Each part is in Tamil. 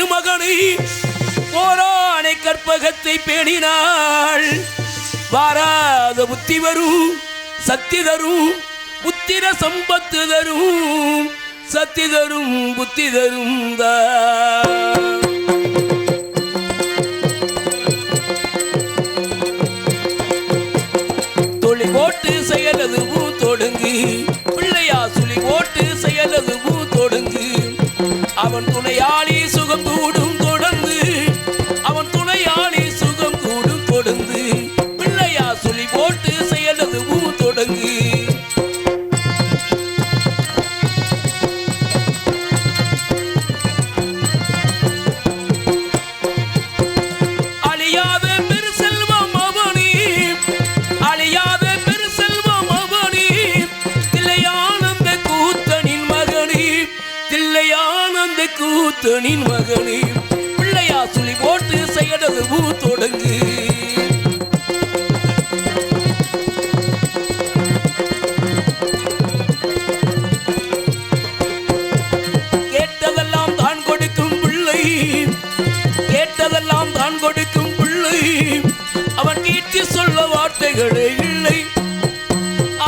திருமகனை போரானை கற்பகத்தை பேணினாள். வாராத புத்தி வரும் சக்தி தரும் புத்திர சம்பத்து தரும் சக்தி தரும் புத்தி தரும் தொழி போட்டு செயலது தொடங்கு பிள்ளையா சுழி போட்டு செயலது தொடங்கு அவன் துணையாளி சுகம் கூடும் தொடர்ந்து அவன் துணையாளி சுகம் கூடும் தொடர்ந்து பிள்ளையா சுழி போட்டு செயலது தொடங்கு அழியாத பெரு செல்வம் அவனி அழியாத பெரு செல்வம் அவனி தில்லையானந்த கூத்தனின் மகனி தில்லையானந்த கூத்தனின் மகனி பிள்ளையா சுழி போட்டு செயலது தொடங்கு கேட்டதெல்லாம் தான் கொடுக்கும் பிள்ளை கேட்டதெல்லாம் தான் கொடுக்கும் பிள்ளை அவன் கீர்த்தி சொல்ல வார்த்தைகளே இல்லை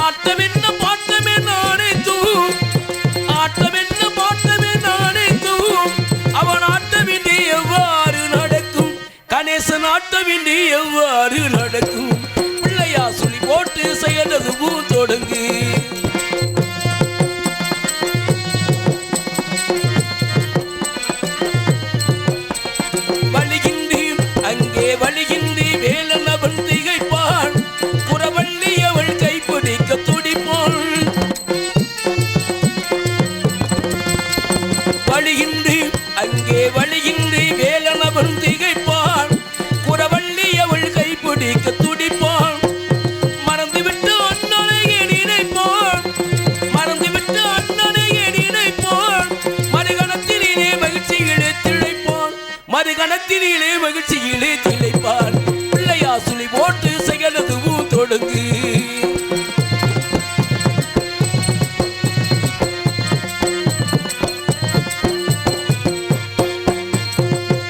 ஆட்டம் என்ன பாட்டம் என்ன அனைத்தும் ஆட்டம் என்ன பாட்டம் என்ன அனைத்தும் அவன் ஆட்டமின்றி எவ்வாறு நடக்கும் கணேசன் ஆட்டமின்றி எவ்வாறு நடக்கும் பிள்ளையா சுழி போட்டு செயலது தொடங்கு வழிகின்றி அங்கே வழிகின்றி வேலன் அவன் திகைப்பான் புறவள்ளி அவள் கைப்பிடிக்க துடிப்பாள் வழிகின்றி அங்கே வழிகின்றி வேலன் அவன் திகைப்பான் புறவள்ளி அவள் கைப்பிடிக்க துடிப்பான் மறந்துவிட்டு அண்ணனையே நினைப்பான் மறந்துவிட்டு அண்ணனையே நினைப்பான் மறுகணத்திலே மகிழ்ச்சியிலே திளைப்பான் மறுகணத்திலே மகிழ்ச்சியிலே திளைப்பான் பிள்ளையா சுழி போட்டு செயலது தொடங்கு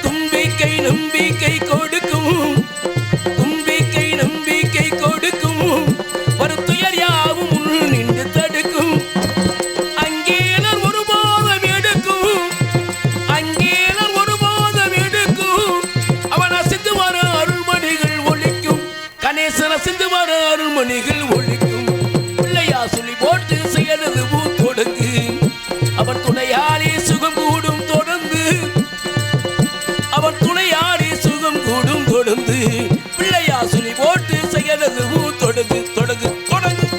தும்பிக்கை நம்பிக்கை கொடுக்கும் தும்பிக்கை நம்பிக்கை கொடுக்கும் ஒரு துயர் யாவும் உள் நின்று தடுக்கும் அங்கேலர் ஒரு பாதம் எடுக்கும் அங்கேலர் ஒரு பாதம் எடுக்கும் அவன் அசிந்து வர அருள்மணிகள் ஒழிக்கும் கணேசன் அசிந்து வர அருள்மணிகள் ஒழிக்கும் பிள்ளையா சுழி போட்டு செயலது தொடங்கு அவன் துணையாளி சுகம் கூடும் தொடர்ந்து அவன் துணையாளி சுகம் கூடும் தொடர்ந்து பிள்ளையா சுழி போட்டு செயலது தொடங்கு தொடங்கு தொடங்கு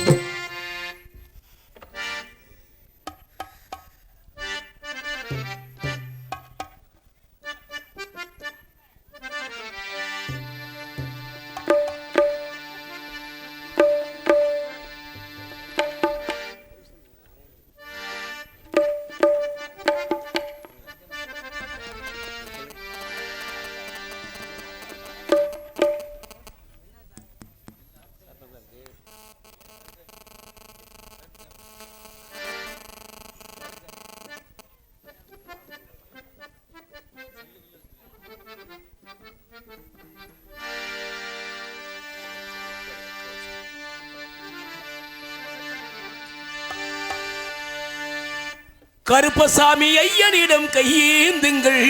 கருப்பசாமி ஐயனிடம் கையேந்துங்கள்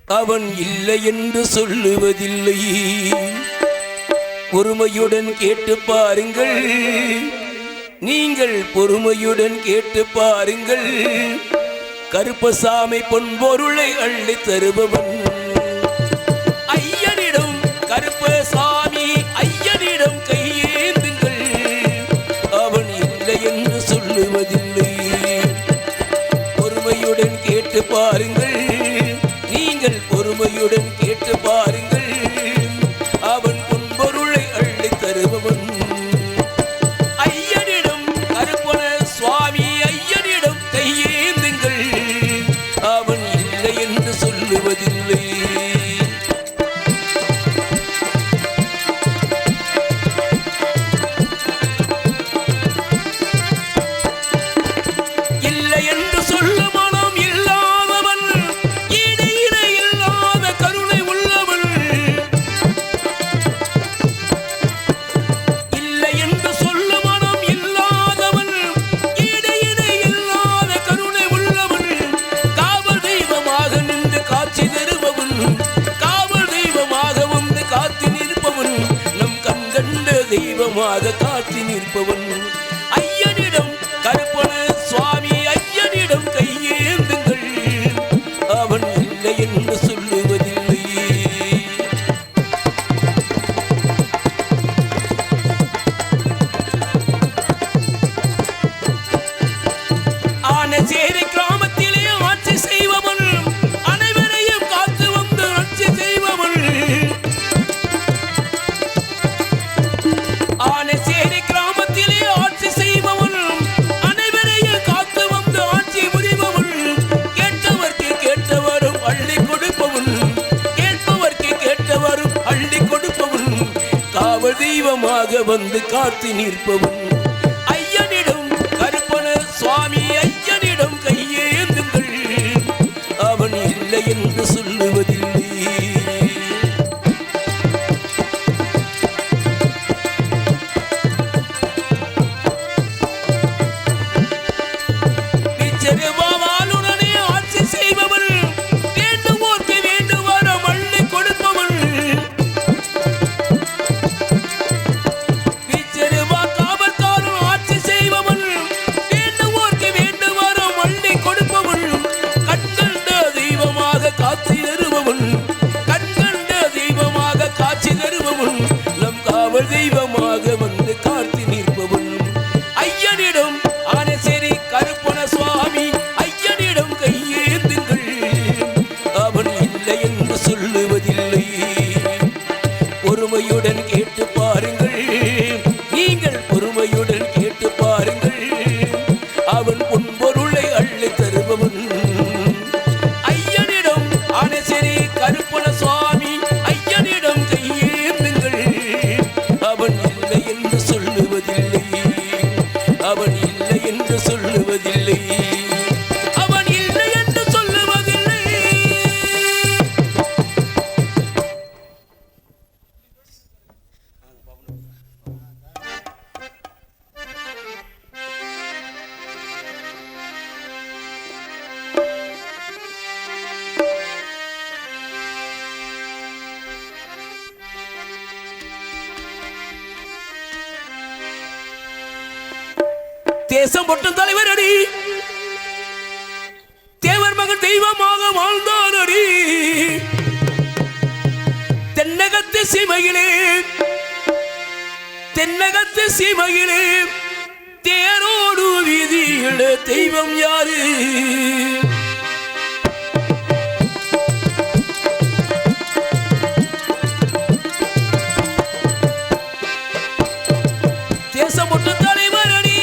அவன் இல்லை என்று சொல்லுவதில்லை பொறுமையுடன் கேட்டு பாருங்கள் நீங்கள் பொறுமையுடன் கேட்டு பாருங்கள் கருப்பசாமி பொன்பொருளை அள்ளி தருபவன் ஐயனிடம் கருப்பசாமி ஐயனிடம் கையேந்துங்கள் அவன் இல்லை என்று சொல்லுவதில்லை பொறுமையுடன் கேட்டு பாருங்கள் நீங்கள் பொறுமையுடன் கேட்டு பாருங்கள் அவன் பொன்பொருளை அள்ளி தருபவன் ஐயனிடம் கருப்பண சுவாமி ஐயனிடம் கையேந்துங்கள் அவன் இல்லை என்று சொல்லுவதில்லை இல்லை என்று சொல்ல மனம் இல்லாதவன் தெய்வமாக காத்து நிற்பவன் ஐயனிடம் கருப்பண சுவாமி ஐயனிடம் கையேந்துங்கள் அவன் இல்லை என்று சொல்லுவதில்லை. ஆனசேரி கிராமத்திலே ஆட்சி செய்பவன் அனைவரையும் காத்து வந்து ஆட்சி செய்பவன் ஆனசேரி கிராமத்திலே ஆட்சி செய்பவன் அனைவரையும் காத்து வந்து ஆட்சி புரிபவன் கேட்டவர்க்கு கேட்டவரும் அள்ளி கொடுப்பவன் கேட்பவர்க்கு கேட்டவரும் அள்ளி கொடுப்பவன் காவல் தெய்வமாக வந்து காத்து நிற்பவன் ஐயனிடம் கருப்பண சுவாமி ஐயனிடம் கையேந்துங்கள் அவன் இல்லை என்று சொல்லுவதில்லை. பிச்சருவாளுடனே ஆட்சி செய்பவன் வேண்டுவோர்க்கு வேண்டுவரம் அள்ளி கொடுப்பவன் பிச்சருவா காவல்காரன் ஆட்சி செய்பவன் வேண்டுவோர்க்கு வேண்டுவரம் அள்ளி கொடுப்பவன் கண்கண்ட தெய்வமாக காட்சி தருபவன் கண்கண்ட தெய்வமாக காட்சி தருபவன் நம் காவல் தெய்வமாக வந்து காத்து நிற்பவன் ஐயனிடம் ஆனசேரி கருப்பண சுவாமி ஐயனிடம் கையேந்துங்கள் அவன் இல்லை என்று சொல்லுவதில்லை. பொறுமையுடன் கேட்டு பாருங்கள் நீங்கள் பொறுமையுடன் கேட்டு பாருங்கள் அவன் பொன்பொருளை அள்ளி தருபவன் ஐயனிடம் ஆனசேரி கருப்பண சுவாமி ஐயனிடம் கையேந்துங்கள் அவன் இல்லை என்று சொல்லுவதில்லை. அவன் இல்லை என்று சொல்லுவதில்லை. அவன் இல்லை என்று சொல்லுவதில்லை. தேசம் பொட்டும் தலைவர் அடி தேவர் மகன் தெய்வமாக வாழ்ந்தார் அடி தென்னகத்து சீமையிலே தேரோடு வீதியில தெய்வம் யாரு தேசம் பொட்டும் தலைவர் அடி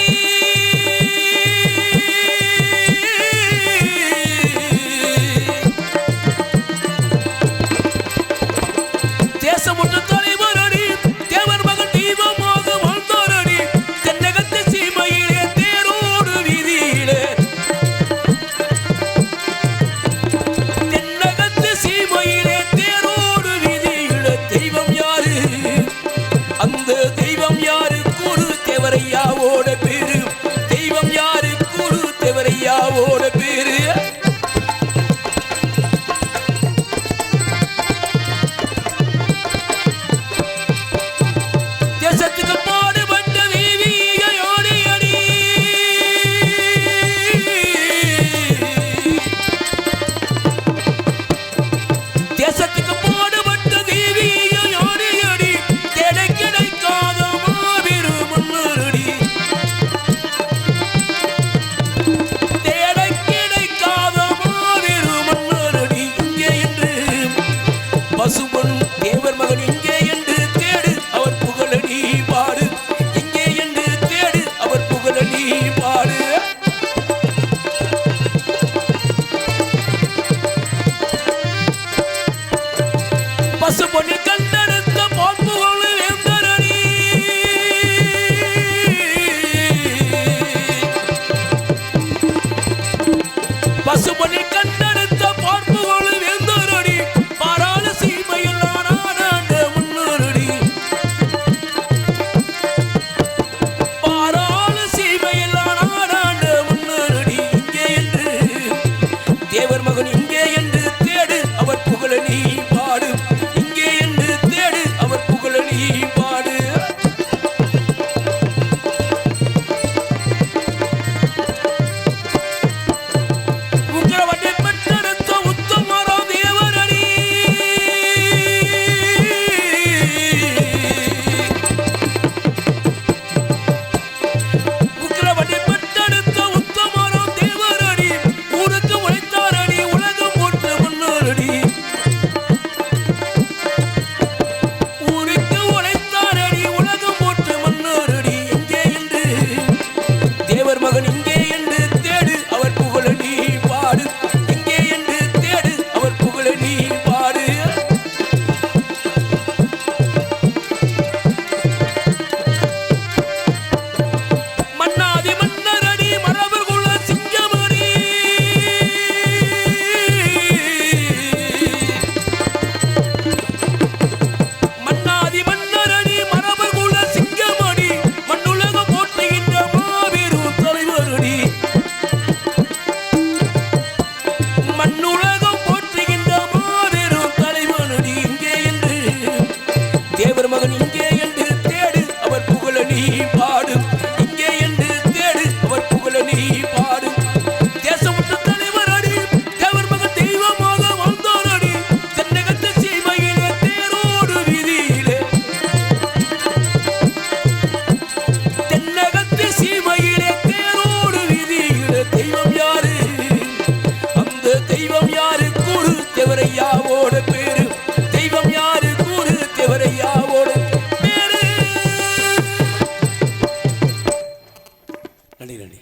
தேசமுற்று தலைவர் அடி தேவர் மகன் தெய்வமாக வாழ்ந்தார் அடி தென்னகத்து சீமையிலே தேரோடு வீதியிலே தென்னகத்து சீமையிலே தேரோடு வீதியிலே தெய்வம் யாரு அந்த தெய்வம் யாரு குரு தேவரையாவோட பேரு தெய்வம் யாரு குரு தேவரையாவோட பேரு தேசத்துக்கு பாடுபட்ட வீதியோடி அடி தேசத்துக்கு பாடுபட்ட வீதியோடி அடி தேட கிடைக்காத மாபெரும் மன்னரடி தேட கிடைக்காத மாபெரும் மன்னரடி இங்கே என்று பசுபொன் தேவர் மகன் இங்கே என்று தேடு அவர் புகழடி பாடு இங்கே என்று தேடு அவர் புகழடி பாடு பசுபொன்னில் கண்டெடுத்த பாற்புகள் வேந்தரடி பசுபொன்னில் கண்டெடுத்த பார்ப்புகள் வேந்தரடி பாராள சீமையில் ஆனாண்ட முன்னரடி பாராள சீமையில் ஆனாண்ட முன்னரடி இங்கே என்று தேவர் மகன் இங்கே என்று தேடு அவர் புகழடி பாடு இங்கே என்று தேடு அவர் புகழடி பாடு தேவரையாவோட பேரு தெய்வம் யாரு கூறு தேவரையாவோட பேரு. நன்றி நன்றி.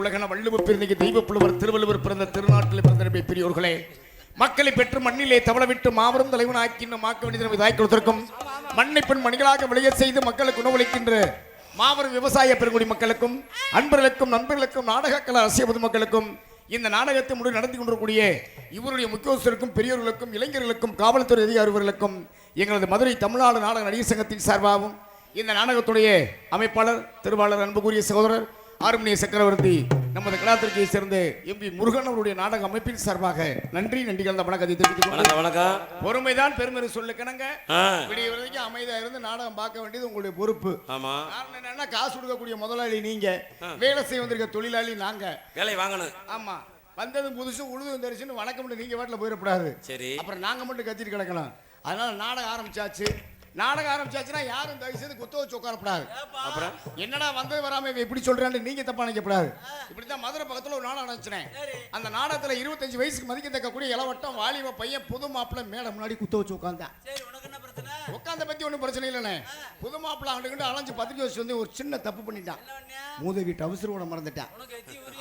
உலகன வள்ளுவ பெருந்தகை தெய்வ புலவர் திருவள்ளுவர் பிறந்த திருநாட்டில் பிறந்த பெரியோர்களே, மக்களை பெற்று மண்ணிலே தவளவிட்டு மாபெரும் தலைவன் ஆக்கின்ற மாக்க வேண்டிய தாய் கொடுத்திருக்கும் மண்ணை பெண் மணிகளாக விளைய செய்து மக்களுக்கு உணவளிக்கின்ற மாபெரும் விவசாய பெருங்குடி மக்களுக்கும் அன்பர்களுக்கும் நண்பர்களுக்கும் நாடக கலை அரசியல் பொதுமக்களுக்கும் இந்த நாடகத்தை முடி நடத்தி கொண்டிருக்கூடிய இவருடைய முக்கியஸ்தருக்கும் பெரியோர்களுக்கும் இளைஞர்களுக்கும் காவல்துறை அதிகாரிகளுக்கும் எங்களது மதுரை தமிழ்நாடு நாடக நடிகர் சங்கத்தின் சார்பாகவும் இந்த நாடகத்துடைய அமைப்பாளர் திருவாளர் அன்புக்குரிய சகோதரர் ஆறுமணிய சக்கரவர்த்தி நமது கலாத்திற்கை சேர்ந்த எம்பி முருகன் அவருடைய நாடக அமைப்பின் சார்பாக நன்றி கலந்த வணக்கத்தை தெரிவித்துக் வணக்கம். பொறுமைதான் பெருமை சொல்லுக்கணுங்க. விடிய வரைக்கும் அமைதியா இருந்து நாடகம் பார்க்க வேண்டியது உங்களுடைய பொறுப்பு. காரணம் என்னன்னா, காசு கொடுக்கக்கூடிய முதலாளி நீங்க, வேலை செய்ய வந்திருக்க தொழிலாளி நாங்க. வேலை வாங்கணும். ஆமா, வந்ததும் புதுசு உழுதும் தெரிச்சுன்னு வணக்கம் நீங்க வீட்டில் போயிடக்கூடாது. சரி, அப்புறம் நாங்க மட்டும் கத்திட்டு கிடக்கலாம். அதனால நாடகம் ஆரம்பிச்சாச்சு. நாடகம் ஆரம்பிச்சாச்சுன்னா யாரும் தயவு செய்து குத்த வச்சு உட்காரப்படாது. அப்புறம் என்னடா வந்தது வராம இப்படி சொல்றான்னு நீங்க தப்பா நினைக்கப்படாது. இப்படித்தான் மதுரை பக்கத்துல ஒரு நாடகம் நடந்துச்சுனேன். அந்த நாடகத்துல 25 வயசுக்கு மதிக்கத்தக்க கூடிய இளவட்டம் வாலிப பையன் புது மாப்பிள்ள மேல முன்னாடி குத்த வச்சு உட்கார்ந்தான். உட்காந்த பத்தி ஒன்றும் பிரச்சனை இல்லைண்ணே. புது மாப்பிள்ள ஆண்டுகிட்டு அலைஞ்சு பத்திரிக்கை வச்சு வந்து ஒரு சின்ன தப்பு பண்ணிட்டான். மூதவி டவுசரோட மறந்துட்டான்.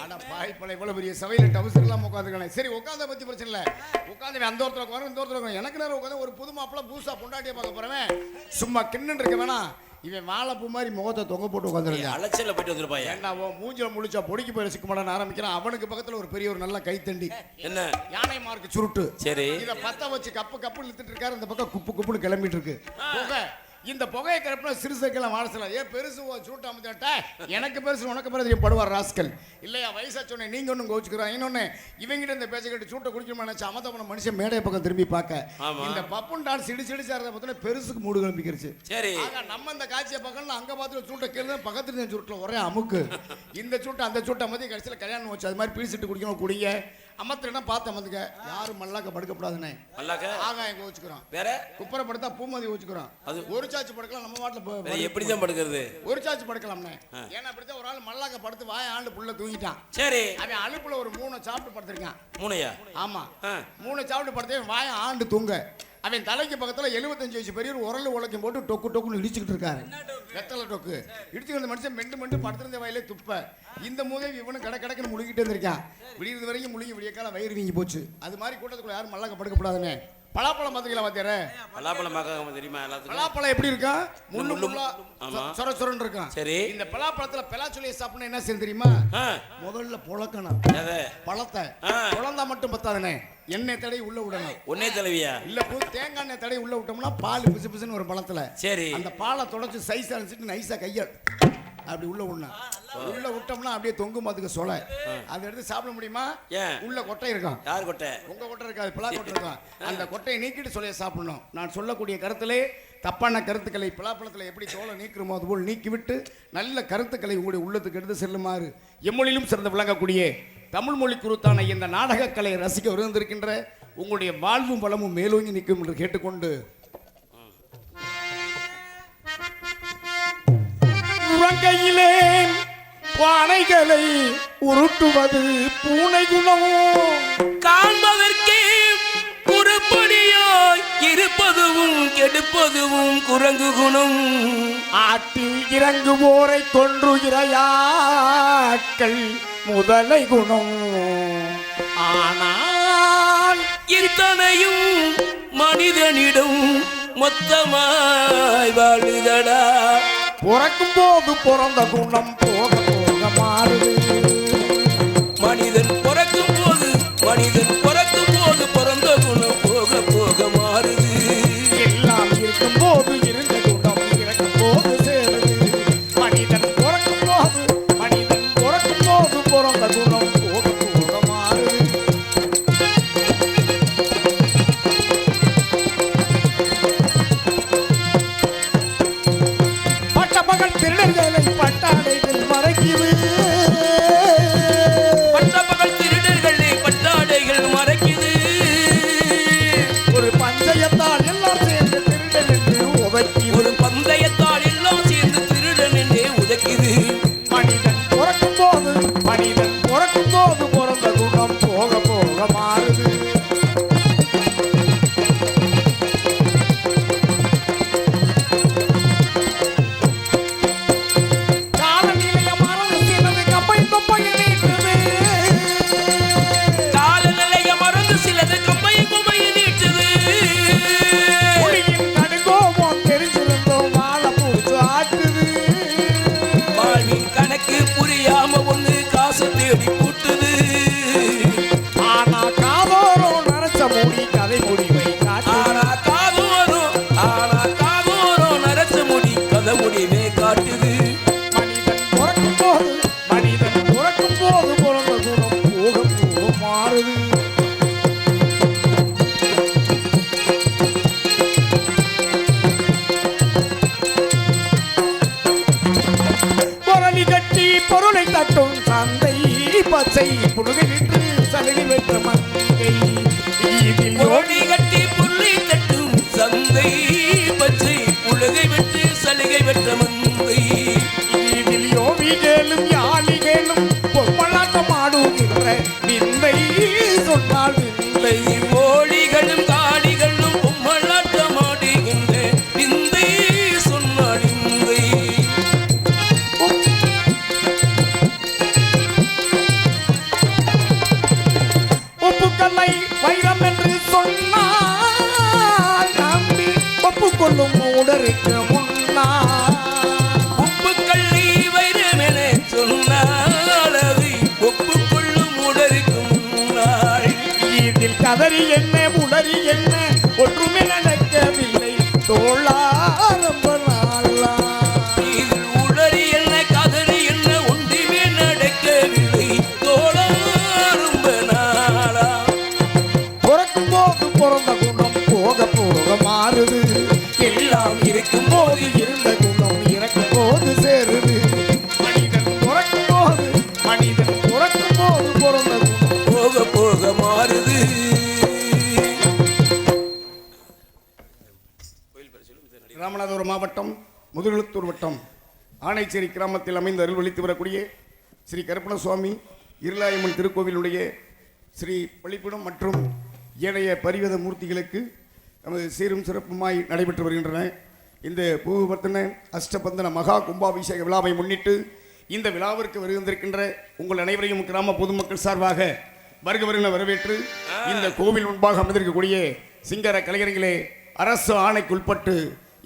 ஆனா பாய்ப்பளை இவ்வளவு பெரிய சபையில டவுசர் எல்லாம் உட்காந்துருக்கானே. சரி, உட்காந்த பத்தி பிரச்சனை இல்லை. உட்காந்து அந்த ஒருத்தர் உட்கார இந்த ஒருத்தர் எனக்கு நேரம் உட்காந்து ஒரு புது மாப்பிள்ள பூசா பொண்டாட்டியை பார்க்க போறவன் சும்மா கிண்ணன் இருக்க வேணா, இவன் வாழைப்பூ மாதிரி முகத்தை தொங்க போட்டு உட்காந்துருக்கான். அலச்சல்ல போயிட்டு வந்துருப்பான். ஏண்டா மூஞ்சில முழிச்சா பொடிக்கு போய் சிக்க மாட்டான்னு ஆரம்பிக்கிறான். அவனுக்கு பக்கத்துல ஒரு பெரிய ஒரு நல்ல கைத்தண்டி, என்ன யானை மார்க்கு சுருட்டு. சரி, இதை பத்த வச்சு கப்பு இழுத்துட்டு இருக்காரு. இந்த பக்கம் குப்பு குப்புன்னு கிளம்பிட்டு இருக்கு புகை. இந்த புகையை கிளப்பினா சிறுசைக்கெல்லாம் வாரசலாம். ஏன் பெருசு சுருட்டு அமைச்சா எனக்கு பெருசு உனக்கு பிறகு படுவார் ராஸ்கல் இல்லையா? வயசா சொன்னேன் நீங்க ஒன்னும் கோச்சுக்கிறான். இன்னொன்னு இவங்கிட்ட இந்த பேச்சை கேட்டு சூட்டை குடிக்கணும்னு நினைச்சு அமத்தப்பன மனுஷன் மேடைய பக்கம் திரும்பி பார்க்க இந்த பப்புன் டான்ஸ் சிடிச்சாரத பார்த்தோன்னா பெருசுக்கு மூடு கிளம்பிக்கிருச்சு. சரி, நம்ம இந்த காட்சியை பார்க்கணும். அங்க பார்த்து சூட்டை கேள்வி பக்கத்துல சுருட்டில் ஒரே அமுக்கு. இந்த சூட்டை அந்த சூட்டை மதி கடைசியில் கல்யாணம் வச்சு அது மாதிரி பீடிச்சிட்டு குடிக்கணும். குடிங்க அமத்தினா பார்த்து அமத்துக்க. யாரும் மல்லாக்க படுக்கப்படாதுன்னு ஆகாயம் கோச்சுக்கிறோம். வேற குப்பரை பூமதி கோச்சுக்கிறோம். அது ஒரு சாச்சு படுக்கலாம். நம்ம வாட்டில் எப்படிதான் படுக்கிறது? ஒரு சாச்சு படுக்கலாம்னே. ஏன்னா அப்படித்தான் ஒரு ஆள் மல்லாக்க படுத்து வாய ஆண்டு புள்ள தூங்கிட்டான். சரி, அவன் அழுப்புல ஒரு 3 சாப்பிட்டு படுத்திருக்கான். 3யா? ஆமா, 3 சாப்பிட்டு படுத்தே வாய ஆண்டு தூங்க. அவன் தலைக்கு பக்கத்துல 75 வயசு பெரியவர் உரல் உலக்கம் போட்டு டொக்கு டொக்குன்னு இடிச்சுக்கிட்டு இருக்காரு. வெத்தலை டொக்கு இடிச்சுக்கிட்டு அந்த மனுஷன் மெண்டு படுத்திருந்த வயலே துப்ப. இந்த மூதேவி இவனு கடக்குன்னு முழுகிட்டு இருந்திருக்கான். விடியறது வரைக்கும் முழுகி விடிய காலம் வயிறு வீங்கி போச்சு. அது மாதிரி கூட்டத்துக்குள்ள யாரும் மல்லாக்க படுக்கப்படாதுன்னு. பலாப்பழம் பாத்தீங்களா பாத்தியாரே? பலாப்பழம் பார்க்காம தெரியுமா எல்லாத்துக்கும்? பலாப்பழம் எப்படி இருக்கா? முள்ளு சொர சொரன்னு இருக்கான். சரி, இந்த பலாப்பழத்துல பலாச்சுளையை சாப்பிடணும் என்ன செய்ய தெரியுமா? முதல்ல புழக்கணும் பழத்தை. குழந்தா மட்டும் பத்தாதுனே, எண்ணெய் தடை உள்ள விடணும். ஒன்னே தலைவியா இல்ல, தேங்காய் எண்ணெய் தடை உள்ள விட்டோம்னா பால் பிசு பிசுன்னு ஒரு பழத்துல. சரி, அந்த பாலை தொடச்சு சைஸ் அரைச்சிட்டு நைஸா கைய அப்படி உள்ள விடணும். உள்ள விட்டோம்னா அப்படியே தொங்கும். அதுக்கு சொலை அதை எடுத்து சாப்பிட முடியுமா? உள்ள கொட்டை இருக்கும். யார் கொட்டை? உங்க கொட்டை இருக்காது, பலா கொட்டை இருக்கும். அந்த கொட்டையை நீக்கிட்டு சொலையை சாப்பிடணும். நான் சொல்லக்கூடிய கருத்திலே தப்பான கருத்துக்களை பலாப்பழத்தில் எப்படி தோலை நீக்கிறோமோ அதுபோல் நீக்கிவிட்டு நல்ல கருத்துக்களை உங்களுடைய உள்ளத்துக்கு எடுத்து செல்லுமாறு எம்மொழியிலும் சிறந்து விளங்கக்கூடிய தமிழ் மொழி குருத்தான இந்த நாடகக்கலை ரசிக்க விருந்திருக்கின்ற உங்களுடைய வாழ்வும் வளமும் மேலோங்கி நிற்கும் என்று கேட்டுக்கொண்டு உறங்கையிலே பானைகளை உருட்டுவது பூனை குணம், காண்பதற்கே குறுப்படியாய் இருப்பதுவும் கெடுப்பதுவும் குரங்கு குணம். ஆட்டில் இறங்குவோரை கொன்றுகிறாக்கள் முதலை குணம். ஆனால் இத்தனையும் மனிதனிடம் மொத்தமாய் வாழுதடா. பிறக்கும் போது பிறந்த குணம் போக போக மாறுது. மனிதன் பிறக்கும் போது பிறந்த குணம் போக போக மாறுது. எல்லாம் இருக்கும் போது இருந்த குணம் இறக்கும் போது சேருது. மனிதன் பிறக்கும் போது பிறந்த குணம் போக போக மாறுது. பட்டப்பகல் திருடர்களை பட்டாடைகள் மறைக்குது. பட்டப்பகல் திருடர்களை பட்டாடைகள் மறைக்குது. ஒரு பந்தயத்தால் எல்லாம் சேர்ந்து திருடன் என்று உதைக்குது. ஒரு பந்தயத்தால் எல்லாம் சேர்ந்து திருடன் என்றே உதைக்குது. மனிதன் பிறக்கும் போது பிறந்த குணம் போக போக மாறுது. காலநிலைய மறந்து சிலது கப்பை தொப்பையை நீட்டுது. காலநிலைய மறந்து சிலது கம்பையை நீட்டுது. மொழியின் கடுங்கோபம் தெரிஞ்சிருந்தோம் வாழை பூச்சு ஆட்டுது. வாழ்வின் கணக்கு புரியாம ஒண்ணு காசு தேடி கூட்டுது. ஆனா காதோரம் நரைச்ச மூடி கதை முடிவை காட்டு. ஆனா காதோரம் நரைச்ச முடி கதை முடிவே காட்டுது. மனிதன் பிறக்கும் போது பிறந்த குணம் போக போக மாறுது. பொருளி கட்டி பொருளை தட்டும் சந்தை பச்சை புடுகை விட்டு சலுகை பெற்ற மங்கை. இதில் ஓடி கட்டி புள்ளி தட்டும் சந்தை பச்சை புழுகை விட்டு சலுகை பெற்ற மந்தை. இதில் யோகிகளும் யாழிகளும் பொம்மலாட்டம் ஆடுகின்ற நிந்தை சொன்னால் நிந்தை. ஓடிகளும் காடிகளும் பொம்மலாட்டம் ஆடுகின்ற விந்தை சொன்னால் இந்தை. உப்புக்கல்லை வைரம் என்று சொன்னால் நம்பி ஒப்புக்கொள்ளும் உடருக்கு முன்னால். உப்புக்கள்ளி வைரமென சொன்னால் அதை ஒப்புக்கொள்ளும் உடலுக்கு முன்னால். இதில் கதறி என்ன உளறி என்ன ஒன்றுமே நடக்கவில்லை தோளாரம்ப நாளா. இதில் உளறி என்ன கதறி என்ன ஒன்றுமே நடக்கவில்லை தோளாரும்ப நாளா. பிறக்கும் போது பிறந்த குணம் போக போக மாறுது. எல்லாம் இருக்கும் போது இருந்த குணம் இறக்கும் போது சேருது. மனிதன் பிறக்கும் போது பிறந்த குணம் போக போக மாறுது. ராமநாதபுரம் மாவட்டம் முதுகுளத்தூர் வட்டம் ஆனைச்சேரி கிராமத்தில் அமைந்து அருள்வளித்து வரக்கூடிய ஸ்ரீ கருப்பண சுவாமி இருளாயம்மன் திருக்கோவிலுடைய ஸ்ரீ பலிப்பிடம் மற்றும் ஏனைய பரிவத மூர்த்திகளுக்கு நமது சீரும் சிறப்புமாய் நடைபெற்று வருகின்றன. இந்த பூவர்த்தன அஷ்டபந்தன மகா கும்பாபிஷேக விழாவை முன்னிட்டு இந்த விழாவிற்கு வருகின்றிருக்கின்ற உங்கள் அனைவரையும் கிராம பொதுமக்கள் சார்பாக வருக வரவேற்று இந்த கோவில் முன்பாக அமர்ந்திருக்கக்கூடிய சிங்கர கலைஞர்களே, அரசு ஆணைக்குட்பட்டு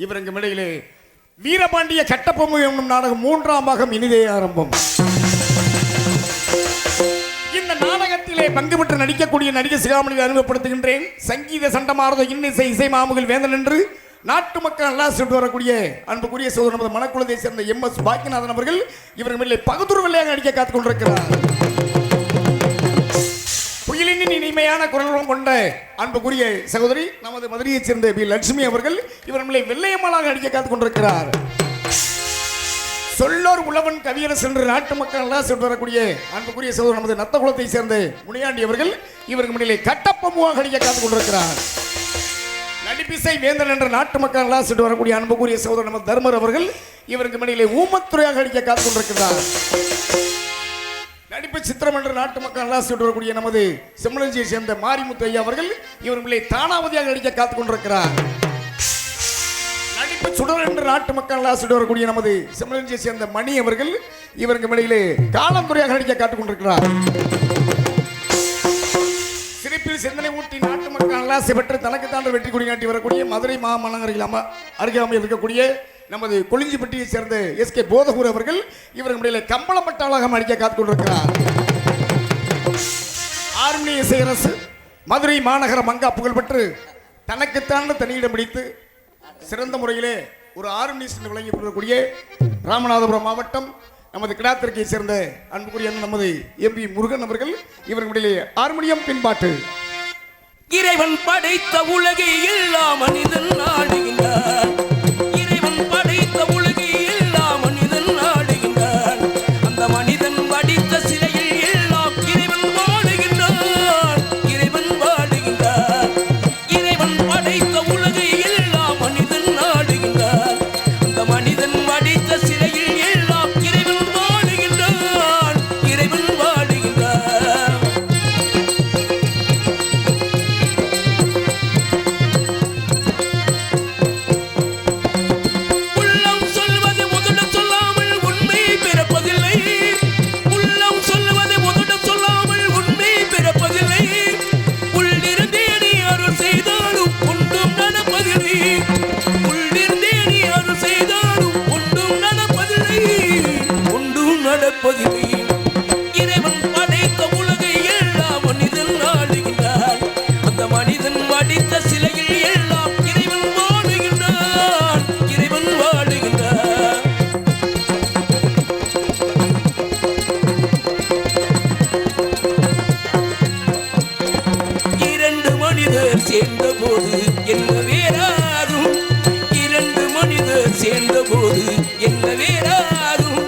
இவருக்கு இடையிலே வீரபாண்டிய கட்டபொம்மு என்னும் நாடகம் 3ஆம் பாகம் இனிதே ஆரம்பம். இந்த நாடகத்திலே பங்கு பெற்று நடிக்கக்கூடிய நடிகை சிகாமணியை அறிமுகப்படுத்துகின்றேன். சங்கீத சண்டமாரத இன்னிசை இசை மாமுகில் வேந்தன் என்று நாட்டு மக்கள் நல்லா சொல்லிட்டு வரக்கூடிய அன்புக்குரிய சோதரர் நமது மணக்குளத்தை சேர்ந்த MS பாக்கியநாதன் அவர்கள் இவர்கள் மேலே பகுத்தூர் வெள்ளையாக நடிக்க காத்துக் கொண்டிருக்கிறார். புயலின் இனிமையான குரலும் கொண்ட அன்புக்குரிய சகோதரி நமது மதுரையைச் சேர்ந்த பி லட்சுமி அவர்கள் இவர்கள் மேலே வெள்ளையம்மாளாக நடிக்க காத்துக் கொண்டிருக்கிறார். சொல்லோர் உழவன் கவியரசு என்று நாட்டு மக்கள் எல்லாம் சொல்லிட்டு வரக்கூடிய அன்புக்குரிய சகோதரர் நமது நத்தகுளத்தை சேர்ந்த முனியாண்டி அவர்கள் இவருக்கு முன்னிலே கட்டப்பொம்முவாக நடிக்க காத்துக் கொண்டிருக்கிறார். நடிப்பிசை வேந்தன் என்ற நாட்டு மக்கள் எல்லாம் சொல்லிட்டு வரக்கூடிய அன்புக்குரிய சகோதரர் நமது தர்மர் அவர்கள் இவருக்கு முன்னிலே ஊமத்துறையாக நடிக்க காத்துக் கொண்டிருக்கிறார். நடிப்பு சித்திரம் என்ற நாட்டு மக்கள் எல்லாம் சொல்லிட்டு வரக்கூடிய நமது செம்மலஞ்சியை சேர்ந்த மாரிமுத்து ஐயா அவர்கள் இவருக்கு முன்னிலே தானாவதியாக நடிக்க காத்துக் கொண்டிருக்கிறார். நடிப்பு சுடர் என்று நாட்டு மக்கள் எல்லாம் சொல்லிட்டு வரக்கூடிய நமது செம்மலஞ்சியை சேர்ந்த மணி அவர்கள் இவருக்கு முன்னிலே காலந்துறையாக நடிக்க காத்துக் கொண்டிருக்கிறார். சிரிப்பில் சிந்தனை ஊட்டி நாட்டு மக்கள் நல்லாசை பெற்று தனக்கு தாண்ட வெற்றி கொடி காட்டி வரக்கூடிய மதுரை மாநகரில் அருகாமையில் இருக்கக்கூடிய நமது கொளிஞ்சிப்பட்டியை சேர்ந்த SK போதகூர் அவர்கள் இவருக்கு முன்னிலே கம்பளப்பட்டாளாக நடிக்க காத்துக் கொண்டிருக்கிறார். ஆர்மி இசையரசு மதுரை மாநகர மங்கா புகழ்பெற்று தனக்குத்தான் தனியிடம் பிடித்து சிறந்த முறையிலே ஒரு ஆர்மினிஸ்ட் விளங்கி கொள்ளக்கூடிய ராமநாதபுரம் மாவட்டம் நமது கிடாத்திற்கை சேர்ந்த அன்புக்குரிய நமது MP முருகன் அவர்கள் இவர்களுடைய ஹார்மோனியம் பின்பாட்டு. இறைவன் படைத்த உலகை எல்லா மனிதன் நாடுகின்றான். இறைவன் படைத்த உலகை எல்லா மனிதன் நாடுகின்றான். அந்த மனிதன் வடித்த சிலையில் எல்லாம் இறைவன் வாடுகின்றான். இறைவன் வாடுகின்றான். இறைவன் படைத்த உலகை எல்லா மனிதன் நாடுகின்றான். அந்த மனிதன் வடித்த சிலையில் இறைவன் படைத்த உலகை எல்லா மனிதன் நாடுகின்றான். அந்த மனிதன் வடித்த சிலையில் எல்லாம் இறைவன் வாடுகின்றான். இறைவன் வாடுகின்றான். இரண்டு மனிதர் சேர்ந்த போது என்ன வேறாகும். இரண்டு மனிதர் சேர்ந்த போது என்ன வேறாகும்.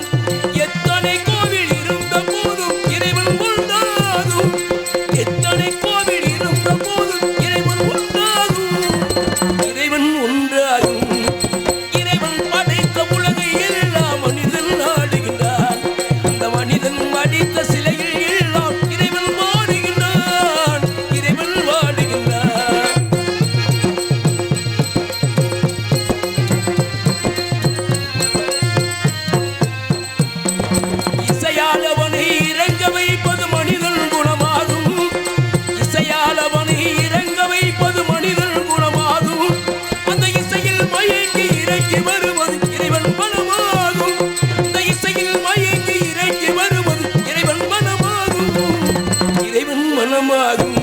எத்தனை கோவில் இருந்த போதும் இறைவன் ஒன்றாகும். எத்தனை கோவில் இருந்த போதும் இறைவன் ஒன்றாகும். இறைவன் ஒன்றாகும். இறைவன் படைத்த உலகை எல்லா மனிதன் நாடுகின்றான். அந்த மனிதன் வடித்த சிலையில் எல்லாம் இறைவன் வாடுகின்றான். இறைவன் வாடுகின்றான். இசையாளவனை இறங்க வைப்பது மனிதன் குணமாகும். இசையாளவனை இறங்க வைப்பது மனிதன் குணமாகும். அந்த இசையில் மயங்கி இறங்கி வருவது இறைவன் மனமாகும். அந்த இசையில் மயங்கி இறங்கி வருவது இறைவன் மனமாகும். இறைவன் மனமாகும்.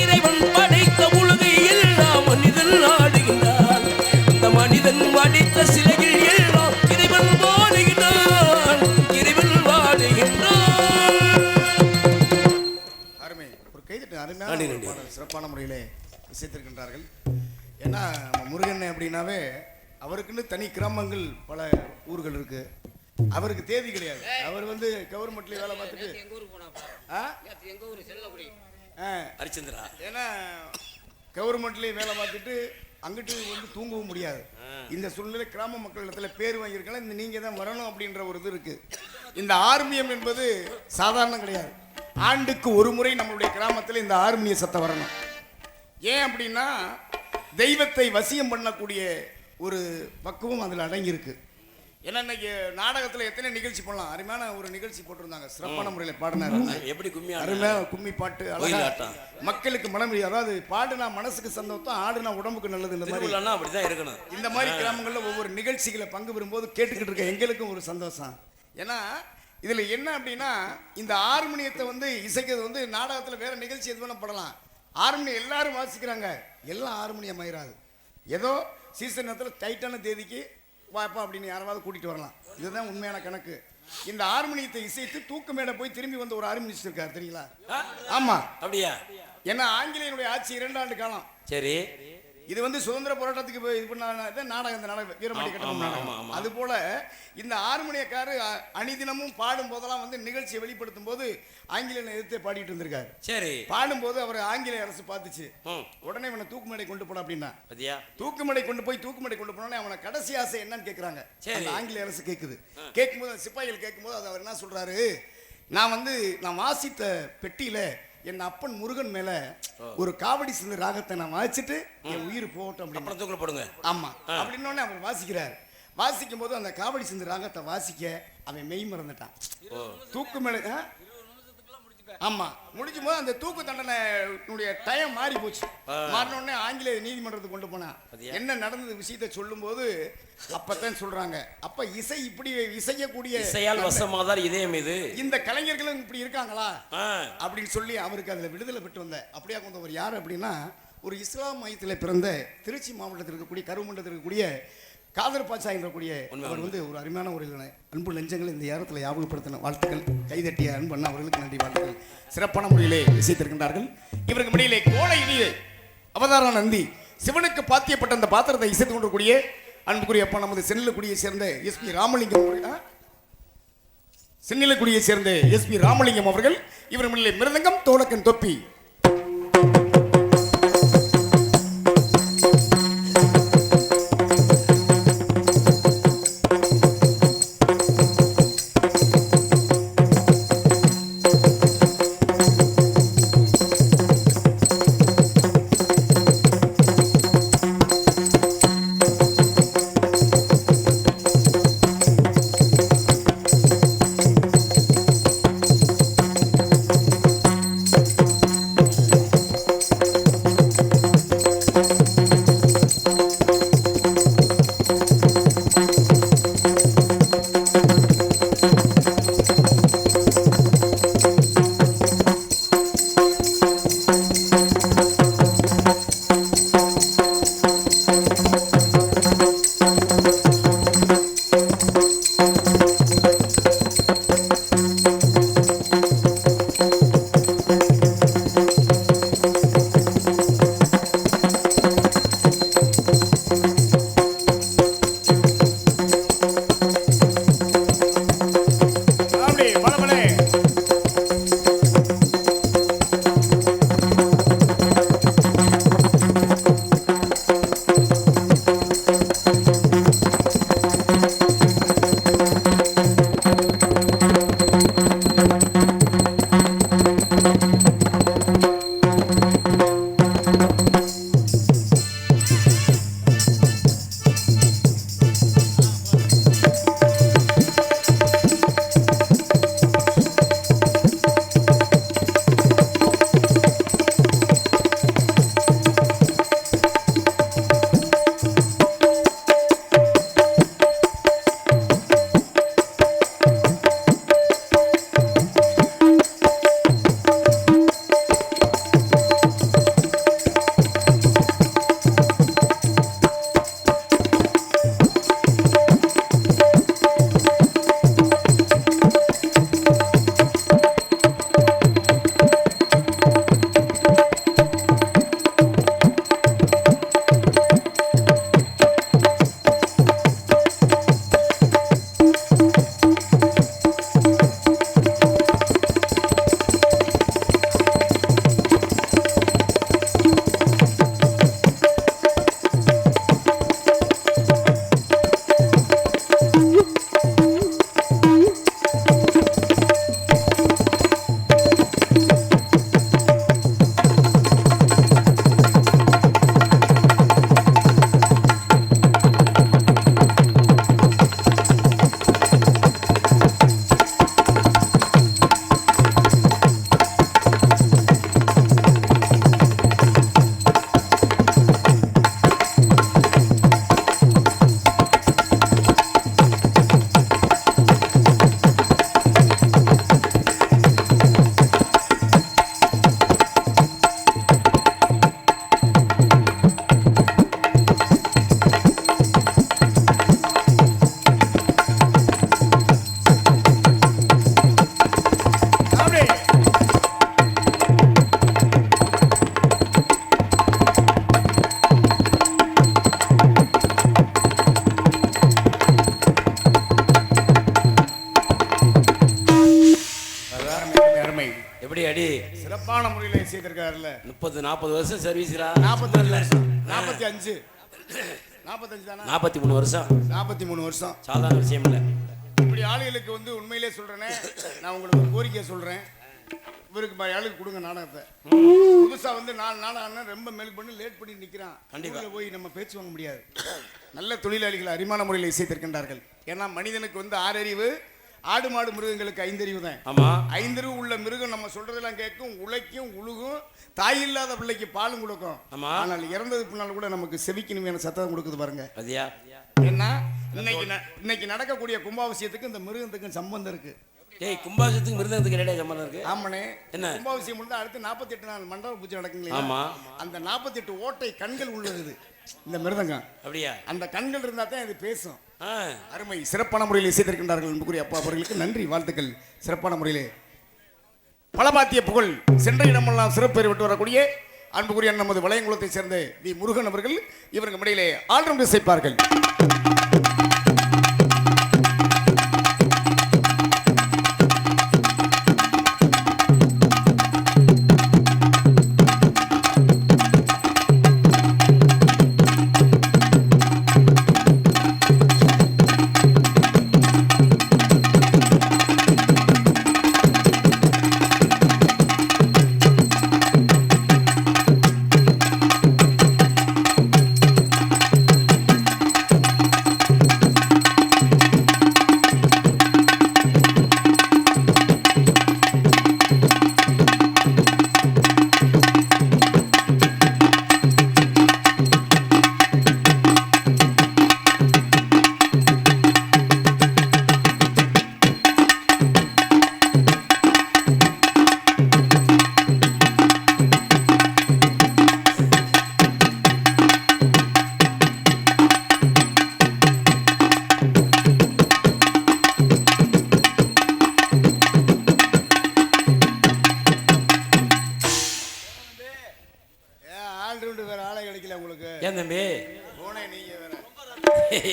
இறைவன் படைத்த உலகை எல்லா மனிதன் நாடுகின்றான். அந்த மனிதன் வடித்த சிலையில் எல்லாம் இறைவன் வாடுகின்றான். இறைவன் வாடுகின்றான். அருமை, ஒரு கைதட்டு அருமையான சிறப்பான முறையிலே இசைத்திருக்கின்றார்கள். ஏன்னா முருகன் அப்படின்னாவே அவருக்குன்னு தனி கிராமங்கள் பல ஊர்கள் இருக்கு. அவருக்கு தேதி கிடையாது. அவர் வந்து கவர்மெண்ட்ல வேலை பார்த்துட்டு ஹரிச்சந்திரா ஏன்னா கவர்மெண்ட்லேயும் வேலை பார்த்துட்டு அங்கிட்டு வந்து தூங்கவும் முடியாது. இந்த சூழ்நிலை கிராம மக்கள் இடத்துல பேர் வாங்கியிருக்கலாம். இந்த நீங்கள் தான் வரணும் அப்படின்ற ஒரு இது இருக்குது. இந்த ஆர்மியம் என்பது சாதாரணம் கிடையாது. ஆண்டுக்கு ஒரு முறை நம்மளுடைய கிராமத்தில் இந்த ஆர்மிய சத்தம் வரணும். ஏன் அப்படின்னா தெய்வத்தை வசியம் பண்ணக்கூடிய ஒரு பக்குவம் அதில் அடங்கியிருக்கு. ஏன்னா இன்னைக்கு நாடகத்தில் எத்தனை நிகழ்ச்சி பண்ணலாம். அருமையான ஒரு நிகழ்ச்சி போட்டிருந்தாங்க, சிறப்பான முறையில் பாடினாரு. எப்படி கும்மி அருமையான கும்மி பாட்டு, மக்களுக்கு மனம், அதாவது பாடுனா மனசுக்கு சந்தோஷம், ஆடுனா உடம்புக்கு நல்லது. இந்த மாதிரி அப்படிதான் இருக்கணும். இந்த மாதிரி கிராமங்களில் ஒவ்வொரு நிகழ்ச்சிகளை பங்கு பெறும்போது கேட்டுக்கிட்டு இருக்க எங்களுக்கும் ஒரு சந்தோஷம். ஏன்னா இதுல என்ன அப்படின்னா, இந்த ஹார்மோனியத்தை வந்து இசைக்கிறது வந்து நாடகத்தில் வேற நிகழ்ச்சி எது வேணா படலாம், ஹார்மோனியம் எல்லாரும் வாசிக்கிறாங்க, எல்லாம் ஹார்மோனியம் ஆயிராது. ஏதோ சீசன் நேரத்தில் டைட்டான தேதிக்கு வாப்பா அப்படின்னு யாராவது கூட்டிட்டு வரலாம். இதுதான் உண்மையான கணக்கு. இந்த ஹார்மோனியத்தை இசைத்து தூக்கு மேடை போய் திரும்பி வந்து ஒரு ஹார்மோனிஸ்ட் இருக்காரு தெரியுங்களா? ஆமா, அப்படியா? ஏன்னா ஆங்கிலேயனுடைய ஆட்சி 2 ஆண்டு காலம். சரி, இது வந்து சுதந்திர போராட்டத்துக்கு இது பண்ண நாடகம், இந்த நாடகம் வீரமணி கட்டணம் நாடகம். அது போல இந்த ஹார்மோனியக்காரு அணிதினமும் பாடும் போதெல்லாம் வந்து நிகழ்ச்சியை வெளிப்படுத்தும் போது ஆங்கிலேயனை எதிர்த்தே பாடிட்டு இருந்திருக்காரு. சரி, பாடும்போது அவர் ஆங்கிலேய அரசு பார்த்துச்சு, உடனே இவனை தூக்குமேடை கொண்டு போட அப்படின்னா தூக்குமேடை கொண்டு போனோடனே அவனை கடைசி ஆசை என்னன்னு கேட்கறாங்க. ஆங்கிலேய அரசு கேட்குது. கேட்கும்போது சிப்பாய்கள் கேட்கும்போது அது அவர் என்ன சொல்றாரு, நான் வாசித்த பெட்டியில என் அப்பன் முருகன் மேல ஒரு காவடி சிந்து ராகத்தை நான் வாசிச்சுட்டு என் உயிர் போகட்டும் அப்படின்னு போடுங்க. ஆமா, அப்படின்னு அவர் வாசிக்கிறார். வாசிக்கும் போது அந்த காவடி சிந்து ராகத்தை வாசிக்க அவன் மெய் மறந்துட்டான். தூக்கு மேல ஆமா முடிக்கும் போது அந்த தூக்கு தண்டனை டைம் மாறி போச்சு. மாறினோடனே ஆங்கிலேய நீதிமன்றத்துக்கு கொண்டு போனா என்ன நடந்தது விஷயத்தை சொல்லும் போது அப்பதான் சொல்றாங்க, அப்ப இசை இப்படி இசையக்கூடிய இசையால் வசமாதார் இதயம் இது, இந்த கலைஞர்களும் இப்படி இருக்காங்களா அப்படின்னு சொல்லி அவருக்கு அதுல விடுதலை பெற்று வந்த அப்படியா கொண்டவர் யார் அப்படின்னா, ஒரு இஸ்லாம் மையத்தில் பிறந்த திருச்சி மாவட்டத்தில் இருக்கக்கூடிய கருமண்டலத்தில் இருக்கக்கூடிய காதர் பாட்சா என்றக்கூடிய அவர் வந்து ஒரு அருமையான ஒரு அன்பு நெஞ்சங்கள் இந்த நேரத்தில் ஞாபகப்படுத்தின வாழ்த்துக்கள். கைதட்டிய அன்பு அண்ணா அவர்களுக்கு நன்றி, வாழ்த்துக்கள். சிறப்பான முறையிலே இசைத்திருக்கின்றார்கள். இவருக்கு முறையிலே கோலை இனியே அவதார நந்தி சிவனுக்கு பாத்தியப்பட்ட அந்த பாத்திரத்தை இசைத்து கொண்டிருக்கூடிய அன்புக்குரிய அப்பா நமது சென்னிலக்குடியை சேர்ந்த எஸ்பி ராமலிங்கம், சென்னிலக்குடியை சேர்ந்த எஸ்பி ராமலிங்கம் அவர்கள். இவர் முன்னிலை மிருதங்கம், தோலக்கன், தொப்பி. 30-40 வருஷம் சர்வீஸ்ரா. 45 வருஷம் 45 தானே 43 வருஷம் 43 வருஷம் சாதாரண விஷயம் இல்லை. இப்படி ஆளுகளுக்கு வந்து உண்மையிலே சொல்றேனே, நான் உங்களுக்கு ஒரு கோரிக்கையை சொல்றேன். இவருக்கு மாதிரி ஆளுக்கு கொடுங்க நாடகத்தை. புதுசா வந்து 4 நாடகம் ரொம்ப மேல் பண்ணி லேட் பண்ணி நிக்கிறான். கண்டிப்பா போய் நம்ம பேச்சு வாங்க முடியாது. நல்ல தொழிலாளிகள் அரிமான முறையில் இசைத்திருக்கின்றார்கள். ஏன்னா மனிதனுக்கு வந்து 6 அறிவு, ஆடு மாடு மிருகங்களுக்கு 5 அறிவு தான். ஆமா, 5 அறிவு உள்ள மிருகம் நம்ம சொல்றதெல்லாம் கேட்கும், உழைக்கும், உழுகும், தாய் இல்லாத பிள்ளைக்கு பாலும் கொடுக்கும். ஆனால் இறந்தது பின்னால் கூட நமக்கு செவிக்கணுமையான சத்தம் கொடுக்குது பாருங்க. அதியா என்ன இன்னைக்கு நடக்கக்கூடிய கும்பாபிஷேகத்துக்கு இந்த மிருகத்துக்கு சம்பந்தம் இருக்கு. ஏய், கும்பாபிஷேகத்துக்கு மிருதத்துக்கு என்னடா சம்பந்தம் இருக்கு? ஆமாண்ணே, என்ன கும்பாபிஷேகம் முடிஞ்சா அடுத்து 48 நாள் மண்டப பூஜை நடக்குங்களா? ஆமா, அந்த 48 ஓட்டை கண்கள் உள்ளது இந்த மிருதங்கம். அப்படியா? அந்த கண்கள் இருந்தா தான் இது பேசும். அருமை, சிறப்பான முறையில் இசைத்திருக்கின்றார்கள். அன்புக்குரிய அப்பா அவர்களுக்கு நன்றி, வாழ்த்துக்கள். சிறப்பான முறையிலே பலபாத்திய புகழ் சென்ற இடமெல்லாம் சிறப்பேறி விட்டு வரக்கூடிய அன்புக்குரிய நமது வளையங்குளத்தை சேர்ந்த வி முருகன் அவர்கள் இவருக்கு இடையிலே ஆல்ரவுண்ட் இசைப்பார்கள்.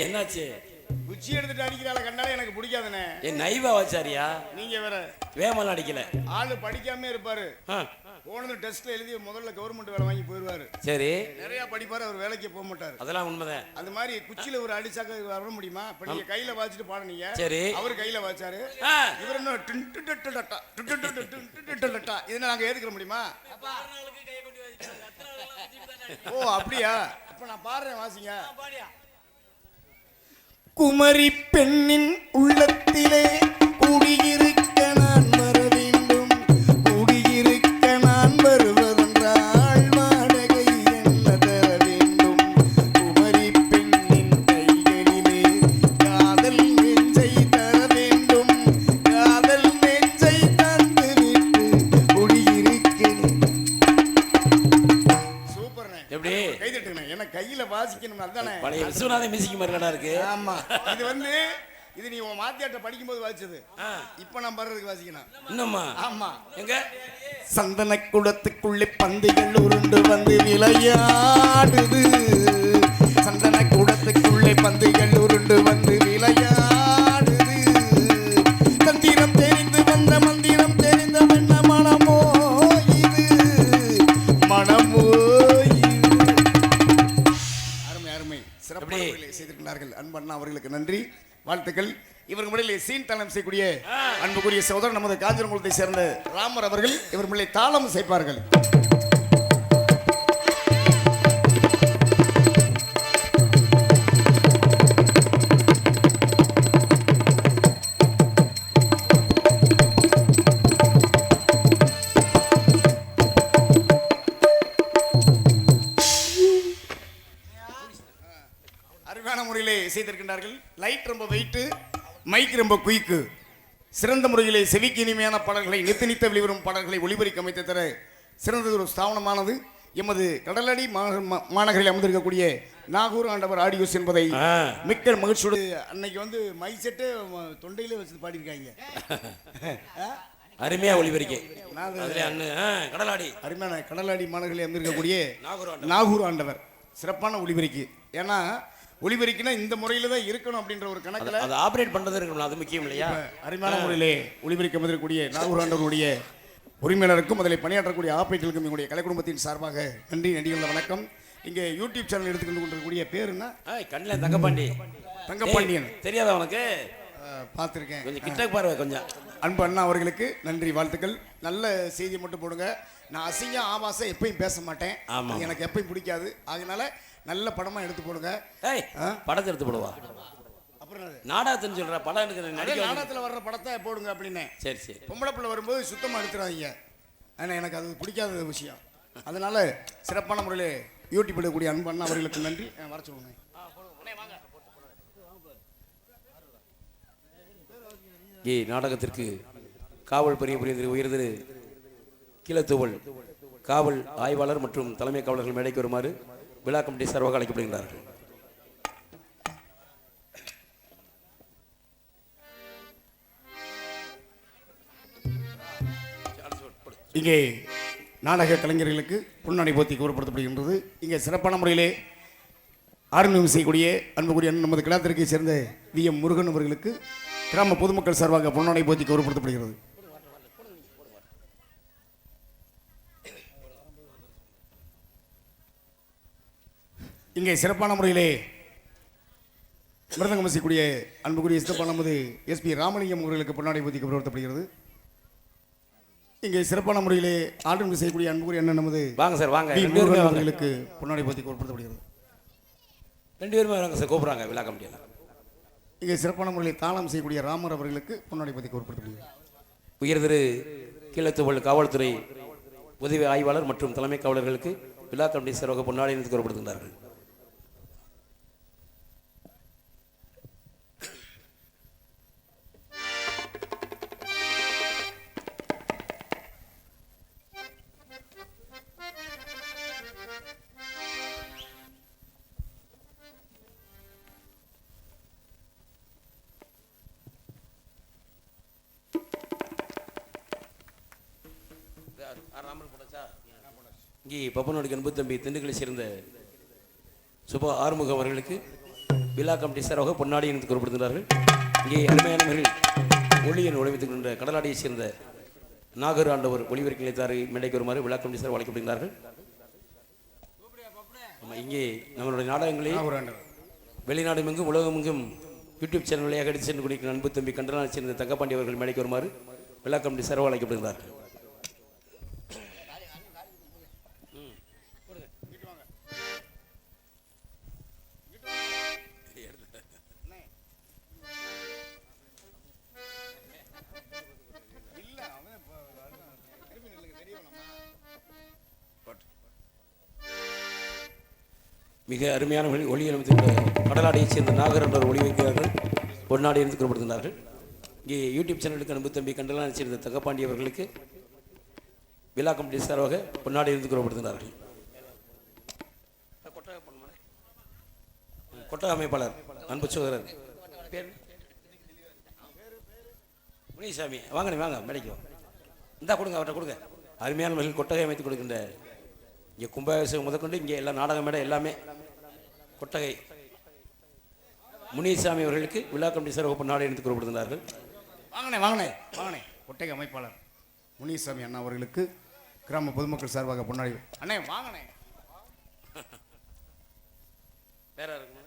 என்னாச்சு? குச்சி எடுத்துட்டு அடிக்கிறால கண்டாலே எனக்கு பிடிக்காதுனே. ஏன் நைவா வச்சாரியா? நீங்க வேற வேமலாம் அடிக்கல. ஆளு படிக்காம இருப்பாரு. போனது டெஸ்ட்ல எழுதி முதல்ல கவர்மெண்ட் வேலை வாங்கி போயிடுவாரு. சரி, நிறைய படிப்பாரு, அவர் வேலைக்கு போக மாட்டாரு. அதெல்லாம் உண்மைதான். அது மாதிரி குச்சியில ஒரு அடிச்சாக்க வர முடியுமா? இப்ப நீங்க கையில வாச்சிட்டு பாடுனீங்க. சரி, அவர் கையில வாச்சாரு, இவர் என்ன இதை நாங்க ஏத்துக்க முடியுமா? ஓ அப்படியா? இப்ப நான் பாடுறேன், வாசிங்க. குமரி பெண்ணின் உள்ளத்திலே கூடியிருக்க நான் வர வேண்டும், கூடியிருக்க நான் வருவதென்றால் வாடகை என்ன தர வேண்டும். குமரி பெண்ணின் கைகளிலே காதல் நெஞ்சை தர வேண்டும், காதல் நெஞ்சை தந்து விட்டு குடியிருக்கிறேன். சூப்பர்ண்ணே, எப்படி கைதட்டுங்க? ஏன்னா கையில வாசிக்கணும், அதுதானே பழைய விஸ்வநாத மியூசிக் மாதிரிடா இருக்கு. ஆமா, இது வந்து இது நீ உன் மாத்தியாட்ட படிக்கும்போது வாசிச்சது. இப்ப நான் பாடுறதுக்கு வாசிக்கணும் இன்னுமா? ஆமா, எங்க சந்தன குடத்துக்குள்ளே பந்திகள் உருண்டு வந்து விளையாடுது, சந்தன குடத்துக்குள்ளே பந்திகள் உருண்டு வந்து விளையாடுது, தந்திரம் தெரிந்து வந்த மந்திரம் தெரிந்த வண்ண மனமோ இது, மனமோ செய்திருக்கிறார்கள். அன்பண்ணா அவர்களுக்கு நன்றி, வாழ்த்துக்கள். இவர்கள் முறையில் சீன் தாளம் செய்யக்கூடிய அன்புக்குரிய சகோதரர் நமது காஞ்சிரங்குளத்தை சேர்ந்த ராமர் அவர்கள் இவர் முறை தாளம் செய்ப்பார்கள். செய்திருக்கின்றார்கள். லைட் ரொம்ப வெயிட், மைக் ரொம்ப குயிக்கு. சிறந்த முறையிலே செவிக்கு இனிமையான பாடல்களை நித்த வெளிவரும் பாடல்களை ஒளிபரிக்க அமைத்து தர சிறந்தது ஒரு ஸ்தாபனமானது எமது கடலடி மாநகரில் அமர்ந்திருக்கக்கூடிய நாகூர் ஆண்டவர் ஆடியோஸ் என்பதை மிக்க மகிழ்ச்சியோடு அன்னைக்கு வந்து மைக் செட்டு தொண்டையிலே வச்சு பாடியிருக்காங்க. அருமையா ஒளிபரிக்கை கடலாடி அருமையான கடலாடி மாநகரில் அமர்ந்திருக்கக்கூடிய நாகூர் ஆண்டவர் சிறப்பான ஒளிபரிக்கை. ஏன்னா ஒளிபரிக்குன்னா இந்த முறையில தான் இருக்கணும் அப்படின்ற ஒரு கணக்கில் அதை ஆபரேட் பண்றது இருக்கணும், அது முக்கியம் இல்லையா? அருமையான முறையிலே ஒளிபரிக்க மதிக்கக்கூடிய நாகூர் ஆண்டவருடைய உரிமையாளருக்கும் அதில் பணியாற்றக்கூடிய ஆபரேட்டர்களுக்கும் எங்களுடைய கலை குடும்பத்தின் சார்பாக நன்றி நடிகர்கள் வணக்கம். இங்கே யூடியூப் சேனல் எடுத்துக்கொண்டு கொண்டிருக்கக்கூடிய பேர் என்ன? கண்ணில் தங்கப்பாண்டி. தங்கப்பாண்டியன் தெரியாதா உனக்கு? பார்த்துருக்கேன். கொஞ்சம் கிட்ட பாருங்க. கொஞ்சம் அன்பு அண்ணா அவர்களுக்கு நன்றி வாழ்த்துக்கள். நல்ல செய்தி மட்டும் போடுங்க. நான் அசிங்கம் ஆபாசம் எப்பயும் பேச மாட்டேன். எனக்கு எப்பயும் பிடிக்காது. அதனால நல்ல படமா எடுத்து போடுங்க. படத்தை எடுத்து போடுவா. அப்புறம் நாடகத்துன்னு சொல்ற படம் எடுக்கிற நாடகத்தில் வர்ற படத்தை போடுங்க அப்படின்னு. சரி சரி. பொம்பளை பிள்ளை வரும்போது சுத்தமாக எடுத்துடாதீங்க. ஆனால் எனக்கு அது பிடிக்காத விஷயம். அதனால சிறப்பான முறையில் யூடியூப் எடுக்கக்கூடிய அன்பு அண்ணா அவர்களுக்கு நன்றி. வர சொல்லுங்க. நாடகத்திற்கு காவல் பணிபுரிந்து உயர்திரு கீழத்தூவல் காவல் ஆய்வாளர் மற்றும் தலைமை காவலர்கள் மேடைக்கு வருமாறு விழா கமிட்டி சார்பாக அழைக்கப்படுகிறார்கள். இங்கே நாடக கலைஞர்களுக்கு பொன்னாடை போத்தி கூறப்படுத்தப்படுகின்றது. இங்கே சிறப்பான முறையிலே ஆரம்பம் செய்யக்கூடிய அன்புக்குரிய நமது கிளாத்திற்கை சேர்ந்த வி.எம். முருகன் அவர்களுக்கு கிராம பொதுமக்கள் சார்பாக பொன்னாடை போத்தி கூறப்படுத்தப்படுகிறது. இங்கே சிறப்பான முறையிலே மிருதங்கம் செய்யக்கூடிய அன்புக்குரிய சிறப்பான நமது எஸ்.பி. ராமலிங்கம் அவர்களுக்கு பொன்னாடை போத்தி கூறப்படுத்தப்படுகிறது. இங்கே சிறப்பான முறையிலே ஆர்டர் செய்யக்கூடிய அன்புக்குரிய அண்ணன் நமது வாங்க சார் வாங்க அவர்களுக்கு பொன்னாடை போத்தி கூறப்படுத்தப்படுகிறது. 2 பேருமே வாங்க சார் கூப்பிடுறாங்க விழா கமிட்டியில். இங்கே சிறப்பான முறையில் தாளம் செய்யக்கூடிய ராமர் அவர்களுக்கு பொன்னாடை போத்தி கூறப்படுத்தப்படுகிறது. உயர்திரு கீழத்தூவல் காவல்துறை உதவி ஆய்வாளர் மற்றும் தலைமை காவலர்களுக்கு விழா கமிட்டி சார்பாக பொன்னாடை கூறப்படுத்துகிறார்கள். இங்கே பப்பனோடு அன்பு தம்பி திண்டுக்கலை சேர்ந்த சுபா ஆறுமுக அவர்களுக்கு விழா கமிட்டி சார்பாக பொன்னாடி என்று கூறப்படுகிறார்கள். இங்கே அருமையானவர்கள் ஒளியன் உழைத்துக்கின்ற கடலாடியை சேர்ந்த நாகர் ஆண்டவர் ஒளிவருக்கு நிலைத்தாரை மேடைக்கு வருமாறு விழா கமிட்டி சார் அழைக்கப்படுகிறார்கள். இங்கே நம்மளுடைய நாடகங்களை வெளிநாடுமெங்கும் உலகமெங்கும் யூடியூப் சேனல் வழியாக எடுத்து சென்று கொண்டிருக்கிற அன்பு தம்பி கண்டனாடி சேர்ந்த தங்கப்பாண்டி அவர்கள் மேடைக்கு வருமாறு விழா கமிட்டி சார்பாக அழைக்கப்படுகிறார்கள். மிக அருமையான ஒளி அமைத்துள்ள கடலாடியைச் சேர்ந்த நாகர் என்றவர் ஒளி வைக்கிறார்கள். பொன்னாடி இருந்து கூறப்படுகிறார்கள். இங்கே யூடியூப் சேனலுக்கு அன்பு தம்பி கண்டலாடி சேர்ந்த தங்கப்பாண்டி அவர்களுக்கு விழா கமிட்டி சார்பாக பொன்னாடி இருந்து கூறப்படுகிறார்கள். கொட்டக அமைப்பாளர் அன்பு சோதரர் பேர் முனிசாமி. வாங்க வாங்க மேடைக்கு இந்தா கொடுங்க, அவர்கிட்ட கொடுங்க. அருமையான மகள் கொட்டகை அமைத்து கொடுக்கின்ற இங்கே கும்பாபிஷேகம் முதற்கொண்டு இங்கே எல்லா நாடக மேடை எல்லாமே கொட்டகை முனிசாமி அவர்களுக்கு விழா கமிட்டி சார்பாக பொன்னாடை எடுத்து கூறப்படுகிறார்கள். வாங்கண்ணே கொட்டகை அமைப்பாளர் முனிசாமி அண்ணா அவர்களுக்கு கிராம பொதுமக்கள் சார்பாக பொன்னாடை. அண்ணே வாங்கண்ணே. வேற இருக்குமா?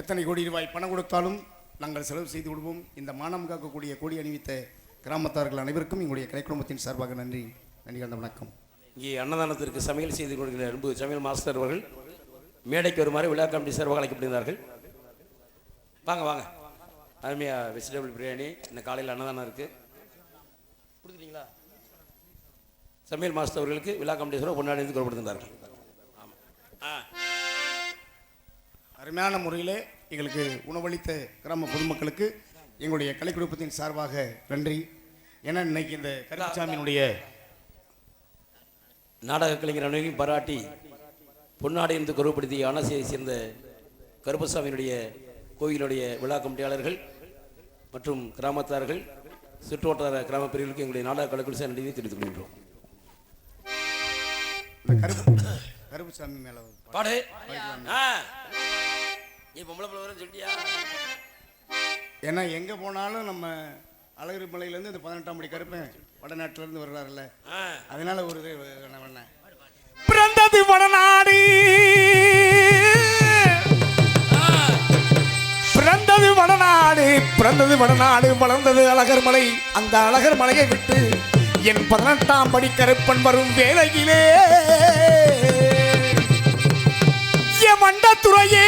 எத்தனை கோடி ரூபாய் பணம் கொடுத்தாலும் நாங்கள் செலவு செய்து விடுவோம். இந்த மானம் காக்கக்கூடிய கோடி அணிவித்த கிராமத்தார்கள் அனைவருக்கும் எங்களுடைய கலை குடும்பத்தின் சார்பாக நன்றி கலந்த வணக்கம். இங்கே அன்னதானத்திற்கு சமையல் செய்து கொடுக்கிற அன்பு சமையல் மாஸ்டர் அவர்கள் மேடைக்கு வருமாறு விழா கமிட்டி சார்பாக அழைக்கப்படுகிறார்கள். வாங்க வாங்க. அருமையாக வெஜிடபிள் பிரியாணி இந்த காலையில் அன்னதானம் இருக்குது. கொடுத்துட்டீங்களா? சமையல் மாஸ்டர் அவர்களுக்கு விழா கமிட்டி சார்பாக பொன்னாடி இருந்து கூறப்படுகிறார்கள். ஆமாம், அருமையான முறையில் எங்களுக்கு உணவளித்த கிராம பொதுமக்களுக்கு எங்களுடைய கலை குடும்பத்தின் சார்பாக நன்றி. ஏன்னா இன்னைக்கு இந்த கருப்பசாமியினுடைய நாடக கலைஞர் அனைவரையும் பாராட்டி பொன்னாடை என்று கருவப்படுத்திய அனசையை சேர்ந்த கருப்பசாமியினுடைய கோயிலுடைய விழா கமிட்டியாளர்கள் மற்றும் கிராமத்தார்கள் சுற்றுவட்டார கிராம பிரிவுகளுக்கு எங்களுடைய நாடக கலைக்குழு நன்றியை தெரிவித்துக் கொள்கின்றோம். கருப்பசாமி மேல பாடு நீ பொம்பளை பிள்ளை வரும் சொல்லிட்டியா? ஏன்னா எங்கே போனாலும் நம்ம அழகிரி மலையிலேருந்து இந்த 18ஆம் படி கருப்பேன் வடநாட்டுல இருந்து வர்றாருல்ல, ஆ. அதனால ஒரு இது நான் பண்ணேன். பிறந்தது வடநாடு, பிறந்தது வடநாடு, பிறந்தது வடநாடு, வளர்ந்தது அழகர் மலை. அந்த அழகர் மலையை விட்டு என் 18ஆம் படி கருப்பன் வரும் வேளையிலே என் மண்டத்துறையே,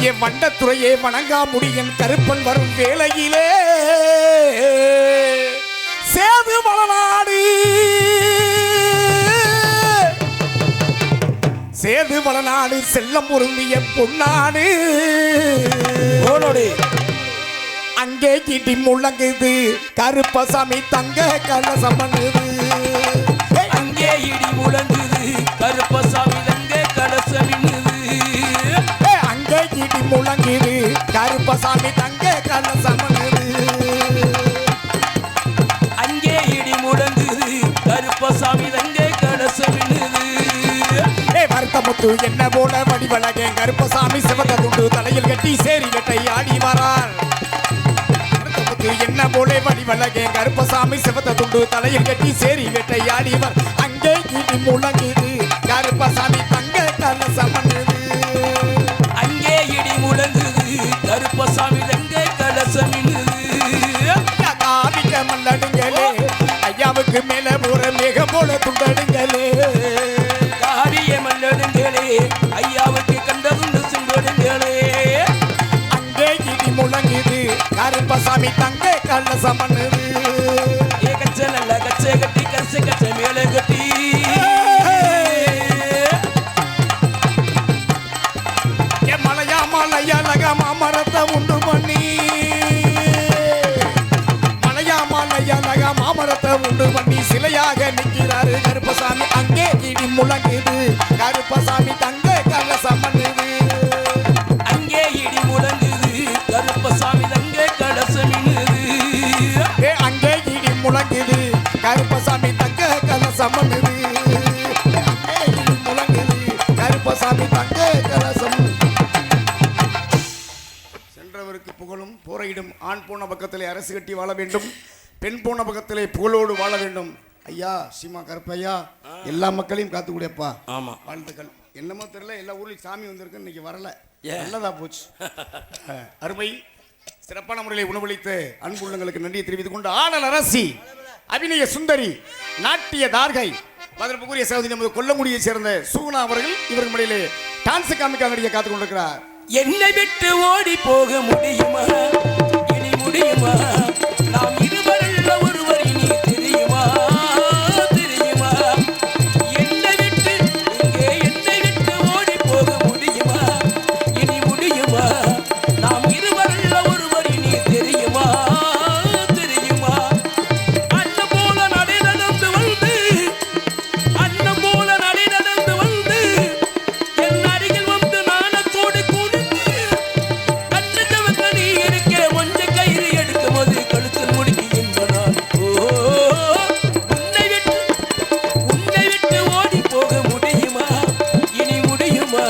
என் மண்டத்துறையே வணங்கா முடியன் கருப்பன் வரும் வேளையிலே சேது வளநாடு, சேது வளநாடு செல்லம் பொருந்திய பொன்னாடு. அங்கே கிட்டி முழங்குது கருப்பசாமி தங்க கலசம் பண்ணுது. அங்கே இடி முழங்குது கருப்பசாமி தங்க கலசம் பண்ணுது. அங்கே கிட்டி முழங்குது கருப்பசாமி தங்க கலசம் பண்ணுது. அங்கே இடி முழங்குது கருப்பசாமி தங்க கலசம் பண்ணுது. வருத்தமுத்து என்ன போல வடிவழகே கருப்பசாமி சிவந்த துண்டு தலையில் கட்டி சேரி கட்டை ஆடி வரார். என்ன போல வடிவழகே கருப்பசாமி சிவந்த துண்டு தலையில் கட்டி சேரி கட்டை ஆடிவர். அங்கே இடி முழங்குது கருப்பசாமி தங்க கலசம் பண்ணுது. அங்கே இடி முழங்குது கருப்பசாமி தங்க கலசம் பண்ணுது. காவிக்க மல்லடுங்களே ஐயாவுக்கு மேல போற மேகம் போல துண்டடுங்களே. மல்லடுங்களே ஐயாவுக்கு கண்டதுண்டு செங்கோடுங்களே. அங்கே இடி முழங்குது கருப்பசாமி தங்க கலசம் பண்ணுது. கச்ச நல்ல கச்சை கட்டி கச்சை கச்சை மேலே கட்டி மலையா மலையழக மாமரத்தை உண்டு பண்ணி, மலையா மலையழக மாமரத்தை உண்டு பண்ணி சிலையாக நிற்கிறாரு கருப்பசாமி. அங்கே இடி முழங்குது கருப்பசாமி தங்க கலசம் பண்ணுது. அங்கே இடி முழங்குது கருப்பசாமி தங்க கலசம் பண்ணுது. அங்கே இடி முழங்குது கருப்பசாமி தங்க கலசம் பண்ணுது. அங்கே இடி முழங்குது கருப்பசாமி தங்க கலசம். சென்றவருக்கு புகழும் போரையிடும் ஆண் போன பக்கத்திலே அரசு கட்டி வாழ வேண்டும், பெண் போன பக்கத்திலே புகழோடு வாழ வேண்டும். ஐயா சீமா கருப்பையா எல்லா மக்களையும் காத்து கூடியப்பா. ஆமா வாழ்த்துக்கள். என்னமோ தெரியல எல்லா ஊர்லயும் சாமி வந்திருக்கு, இன்னைக்கு வரல, நல்லதா போச்சு. அருமை சிறப்பான முறையில் உணவளித்து அன்புள்ளங்களுக்கு நன்றியை தெரிவித்துக் கொண்டு ஆடல் அரசி அபிநய சுந்தரி நாட்டிய தார்கை மதிப்புக்குரிய சகோதரி நமது கொல்லங்குடியை சேர்ந்த சூனா அவர்கள் இவர்கள் முறையிலே டான்ஸ் காமிக்க நடிகை காத்துக் கொண்டிருக்கிறார். என்னை விட்டு ஓடி போக முடியுமா, இனி முடியுமா, நாம் இருவருள்ள ஒருவர் இனி தெரியுமா, தெரியுமா, என்னை விட்டு இங்கே என்னை விட்டு ஓடி போக முடியுமா, இனி முடியுமா, நாம் இருவருள்ள ஒருவர் இனி தெரியுமா, தெரியுமா, அண்ணன் போல நடை நடந்து வந்து, அண்ணன் போல நடை நடந்து வந்து என் அருகில் வந்து நாணத்தோடு கூடுந்து கண்ணுக்கு நீ இருக்க கொஞ்ச கயிறு எடுக்கும் போது கழுத்தில் முடிக்கி என்பதால் உன்னை விட்டு ஓடி போக முடியுமா, இனி முடியுமா,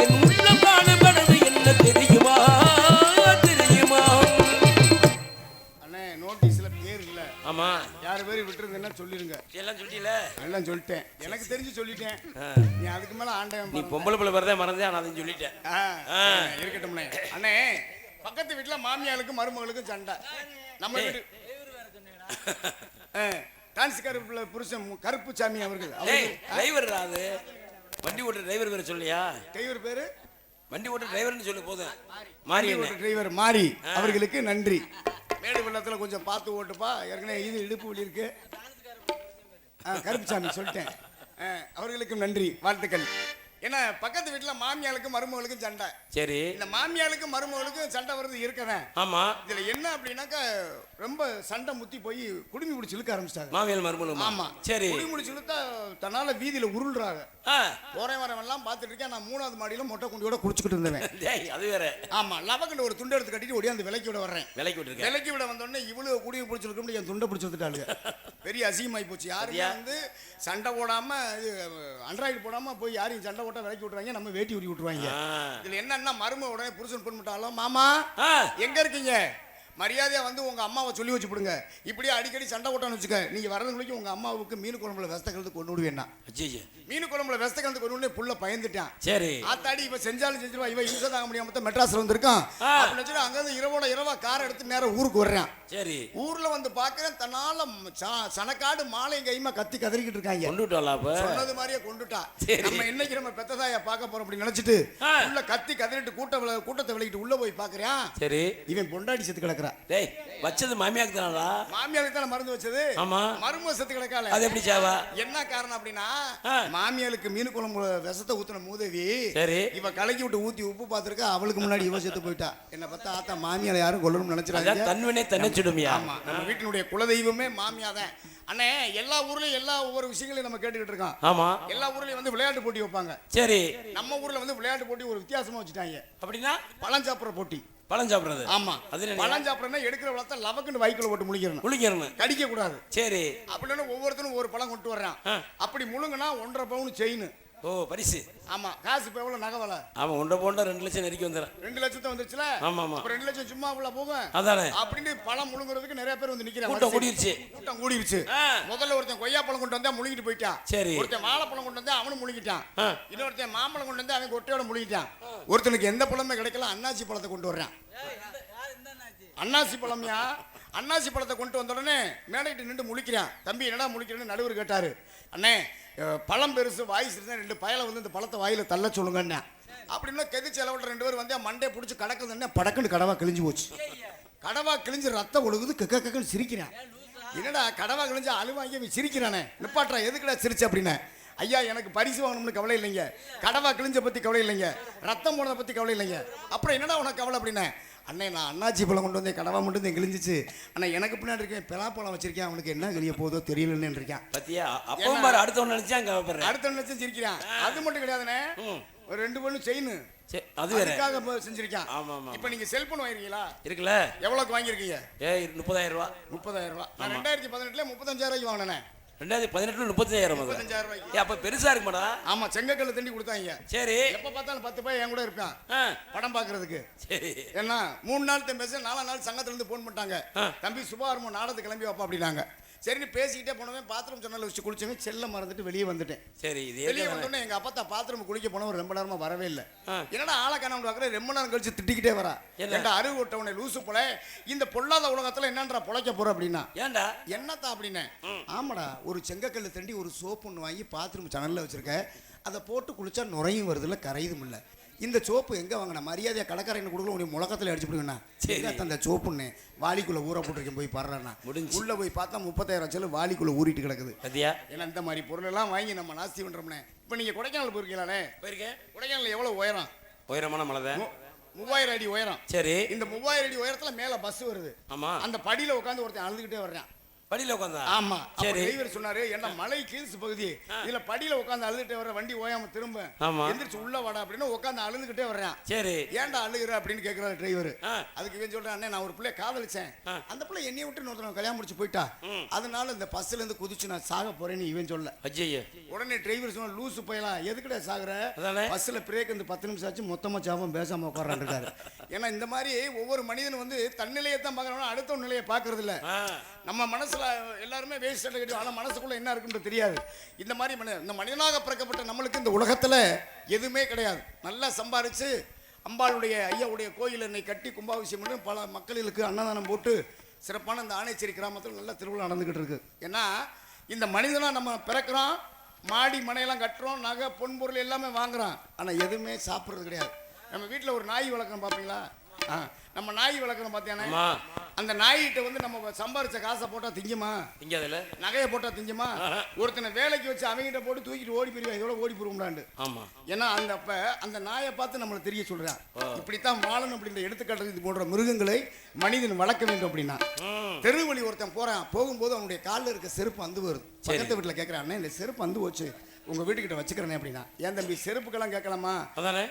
என் உள்ளம் காணப்படுது என்ன தெரியுமா, தெரியுமா. அண்ணே நோட்டீஸ்ல பேர் இல்ல, ஆமா யார் பேர் விட்டுருங்கன்னா சொல்லிருங்க. எல்லாம் சொல்லிட்டீல, எல்லாம் சொல்லிட்டேன், எனக்கு தெரிஞ்சு சொல்லிட்டேன். நீ அதுக்கு மேல ஆண்டவன் நீ பொம்பளை பிள்ளை வரதே மறந்தே நான் அதையும் சொல்லிட்டேன். இருக்கட்டும்ண்ணே. அண்ணே பக்கத்து வீட்டுல மாமியாளுக்கும் மருமகளுக்கும் சண்டை. நம்ம வீடு டான்ஸ்கார புருஷன் கருப்பு சாமி அவர்கள் டிரைவர் அது வண்டி ஓட்டுற டிரைவர் பேர் சொல்லியா, டிரைவர் பேரு வண்டி ஓட்டுற டிரைவர்னு சொல்லு போதும். மாறி டிரைவர் மாறி அவர்களுக்கு நன்றி. மேடு வெள்ளத்துல கொஞ்சம் பார்த்து ஓட்டுப்பா, ஏற்கனவே இது இடுப்பு வலி இருக்கு. கருப்புசாமி சொல்லிட்டேன். அவர்களுக்கும் நன்றி வாழ்த்துக்கள். ஏன்னா பக்கத்து வீட்டுல மாமியாளுக்கும் மருமகளுக்கும் சண்டை. சரி, இந்த மாமியாளுக்கும் மருமகளுக்கும் சண்டை வருது இருக்கதான். ஆமா, இதுல என்ன அப்படின்னாக்கா ரொம்ப சண்டை முத்தி போய் குடுமி பிடிச்சி இழுக்க ஆரம்பிச்சிட்டாங்க மாமியால் மருமகளும். ஆமா சரி, குடுமி பிடிச்சி இழுத்தா தன்னால வீதியில உருள்றாங்க. போறேன் வரவன் எல்லாம் பார்த்துட்டு இருக்கேன். நான் 3வது மாடியில மொட்டை குண்டியோட குடிச்சுக்கிட்டு இருந்தேன். அது வேற. ஆமா லவக்கண்ட ஒரு துண்டை எடுத்து கட்டிட்டு ஓடியாந்து விலைக்கு விட வர்றேன். விலைக்கு விட வந்தோடனே இவ்வளவு குடியை பிடிச்சிருக்கோம், என் துண்டை பிடிச்சி வந்துட்டாளுங்க. பெரிய அசிங்கமாயி போச்சு. யாருமே வந்து சண்டை போடாம அண்ட்ராய்டு போடாம போய் யாரையும் சண்டை போட்டா விலைக்கு விட்டுருவாங்க, நம்ம வேட்டி உரி விட்டுருவாங்க. இதுல என்னன்னா மரும உடனே புருஷன் பொண்ணு மாமா எங்க இருக்கீங்க, மரியாதையா வந்து உங்க அம்மாவை சொல்லி வச்சு விடுங்க. இப்படியே அடிக்கடி சண்டை போட்டான்னு வச்சுக்க, நீங்க வரது முடிக்கும் உங்க அம்மாவுக்கு மீன் குழம்புல வெஸ்த கலந்து கொண்டு விடுவேன்னா. மீன் குழம்புல வெஸ்த கலந்து கொண்டு விட புள்ள பயந்துட்டான். சரி ஆத்தாடி இவ செஞ்சாலும் செஞ்சிருவா, இவ இம்சை தாங்க முடியாம மெட்ராஸ்ல வந்திருக்கான் அப்படின்னு அங்க இருந்து இரவோட இரவா கார் எடுத்து நேரம் ஊருக்கு வர்றான். சரி ஊர்ல வந்து பாக்குறேன் தன்னால சனக்காடு மாலை கைமா கத்தி கதறிக்கிட்டு இருக்காங்க. சொன்னது மாதிரியே கொண்டுட்டா. நம்ம இன்னைக்கு நம்ம பெத்ததாயா பார்க்க போறோம் அப்படின்னு நினைச்சிட்டு உள்ள கத்தி கதறிட்டு கூட்டத்தை விளையிட்டு உள்ள போய் பாக்குறான். சரி இவன் பொண்டாடி செத்து கிடக்குறா. டேய் வச்சது மாமியாக்கு தானடா? மாமியாருக்கு தான மருந்து வச்சது. ஆமா மருமக செத்து கிடக்கால. அது எப்படி சாவா? என்ன காரணம் அப்படின்னா மாமியாருக்கு மீன் குழம்பு விஷத்தை ஊத்துன மூதேவி சரி இவ கலக்கி விட்டு ஊத்தி உப்பு பாத்துருக்கா. அவளுக்கு முன்னாடி இவ செத்து போயிட்டா. என்ன பார்த்தா ஆத்தா மாமியால யாரும் கொல்லணும்னு நினைச்சிராங்க. தன்வினை தன்னைச்சுடுமியா. ஆமா நம்ம வீட்டினுடைய குலதெய்வமே மாமியா தான். அண்ணே எல்லா ஊர்லயும் எல்லா ஒவ்வொரு விஷயங்களையும் நம்ம கேட்டுக்கிட்டு இருக்கோம். ஆமா எல்லா ஊர்லயும் வந்து விளையாட்டு போட்டி வைப்பாங்க. சரி நம்ம ஊர்ல வந்து விளையாட்டு போட்டி ஒரு வித்தியாசமா வச்சுட்டாங்க. அப்படின்னா பழம் சாப்பிடுற போட்டி. பழம் சாப்பிடுறது. ஆமா அது பழம் சாப்பிடுறதுனா எடுக்கிற பழத்தை லவக்குன்னு வயிக்குள்ள போட்டு முழிக்கிறணும். கடிக்க கூடாது. சரி அப்படின்னு ஒவ்வொருத்தரும் ஒரு பழம் கொண்டு வர்றான். அப்படி முழுங்கினா 1.5 பவுன் செயின். ஓ பரிசு. ஆமா காசு இப்ப எவ்வளவு நகை விலை? ஆமா 1 பவுன் 2 லட்சம் நெருக்கி வந்துரும். 2 லட்சத்தை வந்துருச்சுல. ஆமா ஆமா அப்ப 2 லட்சம் சும்மா உள்ள போகும். அதானே அப்படின்னு பழம் முழுங்குறதுக்கு நிறைய பேர் வந்து நிக்கிறாங்க. கூட்டம் கூடிருச்சு. முதல்ல ஒருத்தன் கொய்யா பழம் கொண்டு வந்தா முழுங்கிட்டு போயிட்டான். சரி ஒருத்தன் வாழைப்பழம் கொண்டு வந்தா அவனும் முழுங்கிட்டான். இன்னொருத்தன் மாம்பழம் கொண்டு வந்தா அவன் கொட்டையோட முழுங்கிட்டான். ஒருத்தனுக்கு எந்த பழமே கிடைக்கல அன்னாசி பழத்தை கொண்டு வர்றான். அன்னாசி பழம்யா. அன்னாசி பழத்தை கொண்டு வந்த உடனே மேடைட்டு நின்று முழிக்கிறான். தம்பி என்னடா முழிக்கிறேன்னு நடுவர் கேட்டாரு. அண்ணே பழம் பெருசு வாய் சிறுதான் 2 பயலை வந்து இந்த பழத்தை வாயில தள்ள சொல்லுங்கண்ணா. அப்படின்னா கெதி செலவுல 2 பேர் வந்து மண்டே பிடிச்சி கடக்குதுன்னா படக்குன்னு கடவா கிழிஞ்சு போச்சு. கடவா கிழிஞ்சு ரத்தம் ஒழுகுது. கக்கன்னு சிரிக்கிறான். என்னடா கடவா கிழிஞ்சு அழுவாங்கி சிரிக்கிறானே நிப்பாட்டா எதுக்குடா சிரிச்சு அப்படின்னு. ஐயா எனக்கு பரிசு வாங்கணும்னு கவலை இல்லைங்க, கடவா கிழிஞ்ச பத்தி கவலை இல்லைங்க, ரத்தம் போனதை பத்தி கவலை இல்லைங்க, அப்புறம் என்னடா உனக்கு கவலை அப்படின்னு. அண்ணே நான் அண்ணாச்சி பழம் கொண்டு வந்தேன், கடவா மட்டும் தான் கிழிஞ்சிச்சு. அண்ணா எனக்கு பின்னாடி இருக்கேன் பலாப்பழம் வச்சிருக்கேன், அவனுக்கு என்ன கிளிய போதோ தெரியலன்னு இருக்கான். பத்தியா அப்போ பாரு அடுத்த நினைச்சா அடுத்த நினைச்சு சிரிக்கிறான். அது மட்டும் கிடையாதுண்ணே ஒரு 2 பொண்ணு செயின் அது வேறக்காக செஞ்சிருக்கான். இப்போ நீங்க செல்போன் வாங்கிருக்கீங்களா? இருக்குல்ல. எவ்வளவுக்கு வாங்கிருக்கீங்க? 30,000 ரூபாய். 30,000 ரூபாய். நான் 2018ல 35,000 ரூபாய்க்கு வாங்கினேன். 2018 35,000 ரூபாய். அப்ப பெருசா இருக்குமாடா? ஆமா செங்கக்கல்ல தண்டி கொடுத்தாங்க. சரி எப்ப பார்த்தாலும் 10 பையன் என் கூட இருக்கான் படம் பாக்குறதுக்கு. சரி என்ன 3 நாள் தான் பேச 4 நாள் சங்கத்துல இருந்து போன் பண்ணிட்டாங்க. தம்பி சுபாரமோ நாடகத்துக்கு கிளம்பி வாப்பா அப்படின்னாங்க. சரின்னு பேசிக்கிட்டே போனவன் பாத்ரூம் ஜன்னல்ல வச்சு குளிச்சவன் செல்ல மறந்துட்டு வெளியே வந்துட்டேன். சரி வெளியே வந்தோடனே எங்க அப்பா தான் பாத்ரூம் குளிக்க போனவன் ரொம்ப நேரமா வரவே இல்லை. என்னடா ஆளை காணாம பாக்குறேன். ரொம்ப நேரம் கழிச்சு திட்டிக்கிட்டே வரா. ஏன்டா அறிவு விட்டவனை லூசு போல இந்த பொல்லாத உலகத்துல என்னன்றா பொழைக்க போற அப்படின்னா. ஏன்டா என்னத்தா அப்படின்னு. ஆமாடா ஒரு செங்கக்கல்ல தண்டி ஒரு சோப்பு ஒன்று வாங்கி பாத்ரூம் ஜன்னல்ல வச்சிருக்க, அதை போட்டு குளிச்சா நுரையும் வருதுல்ல கரையுதும் இல்லை. இந்த சோப்பு எங்க வாங்கின மரியாதையா கடைக்காரங்க கொடுக்கல உனக்கு முழக்கத்தில் அடிச்சு விடுங்கண்ணா. சரி அந்த சோப்புன்னு வாலிக்குள்ள ஊற போட்டிருக்கேன் போய் பாடுறேன்னா உள்ள போய் பார்த்தா 30,000 செலவு வாலிக்குள்ள ஊறிட்டு கிடக்குது. ஏன்னா இந்த மாதிரி பொருள் எல்லாம் வாங்கி நம்ம நாஸ்தி பண்றோம்னே. இப்போ நீங்க கொடைக்கானல் போயிருக்கீங்களானே? போயிருக்கேன். கொடைக்கானல் எவ்வளவு உயரம்? உயரமான மலை தான். 3000 அடி உயரம். சரி இந்த 3000 அடி உயரத்துல மேல பஸ் வருது. ஆமா அந்த படியில உட்காந்து ஒருத்தன் அழுதுகிட்டே வர்றான். படியில உட்காந்தா? ஆமா சரி டிரைவர் சொன்னாரு என்ன மலை கீழ்ஸ் பகுதி இதுல படியில உட்காந்து அழுதுகிட்டே வர வண்டி ஓயாம திரும்ப எந்திரிச்சு உள்ள வாடா அப்படின்னு உட்காந்து அழுதுகிட்டே வர்றான். சரி ஏன்டா அழுகுற அப்படின்னு கேட்கிறாரு டிரைவர். அதுக்கு இவன் சொல்றான் அண்ணே நான் ஒரு பிள்ளை காதலிச்சேன், அந்த பிள்ளை என்னைய விட்டு இன்னொருத்தவங்க கல்யாணம் முடிச்சு போயிட்டா, அதனால இந்த பஸ்ல இருந்து குதிச்சு நான் சாக போறேன்னு இவன் சொல்ல. உடனே டிரைவர் சொன்ன லூசு போயலாம் எதுக்கிட்ட சாகுற, பஸ்ல பிரேக் வந்து 10 நிமிஷம் ஆச்சு மொத்தமா சாபம் பேசாம உட்காரான் இருக்காரு. ஏன்னா இந்த மாதிரி ஒவ்வொரு மனிதனும் வந்து தன்னிலையை தான் பாக்குறோம், அடுத்த நிலையை பாக்குறது இல்ல. நம்ம மனசுல எல்லாருமே வேஸ்ட் கட்டி ஆனா மனசுக்குள்ள என்ன இருக்குன்னு தெரியாது. இந்த மாதிரி இந்த மனிதனாக பிறக்கப்பட்ட நம்மளுக்கு இந்த உலகத்துல எதுவுமே கிடையாது. நல்லா சம்பாரிச்சு அம்பாளுடைய ஐயாவுடைய கோயில் என்னை கட்டி கும்பாபிஷேகம் பண்ணி பல மக்களுக்கு அன்னதானம் போட்டு சிறப்பான இந்த ஆணைச்சேரி கிராமத்தில் நல்ல திருவிழா நடந்துகிட்டு இருக்கு. ஏன்னா இந்த மனிதனா நம்ம பிறக்கிறோம், மாடி மனையெல்லாம் கட்டுறோம், நகை பொன் பொருள் எல்லாமே வாங்குறோம், ஆனா எதுவுமே சாப்பிட்றது கிடையாது. நம்ம வீட்டில் ஒரு நாய் வளர்க்குறோம் பார்ப்பீங்களா? நம்ம நாய் வளர்க்குறோம் பார்த்தியானே, அந்த நாய்கிட்ட வந்து நம்ம சம்பாரிச்ச காசை போட்டா திங்குமா? திங்காதுல. நகையை போட்டா திங்குமா? ஒருத்தனை வேலைக்கு வச்சு அவங்ககிட்ட போட்டு தூக்கிட்டு ஓடி போயிருவா, இதோட ஓடி போயிருவோம்டாண்டு. ஆமா ஏன்னா அந்த நாயை பார்த்து நம்மளை தெரிய சொல்றான் இப்படித்தான் வாழணும் அப்படின்ற எடுத்துக்காட்டு. இது போன்ற மிருகங்களை மனிதன் வளர்க்க வேண்டும் அப்படின்னா தெரு வழி ஒருத்தன் போறான், போகும்போது அவனுடைய காலில் இருக்க செருப்பு அந்து வருது. பக்கத்து வீட்டில் கேட்கிறான் இந்த செருப்பு அந்து போச்சு உங்க வீட்டுக்கிட்ட வச்சுக்கிறேன் அப்படின்னா. ஏன் தம்பி செருப்புக்கெல்லாம் கேட்கலாமா?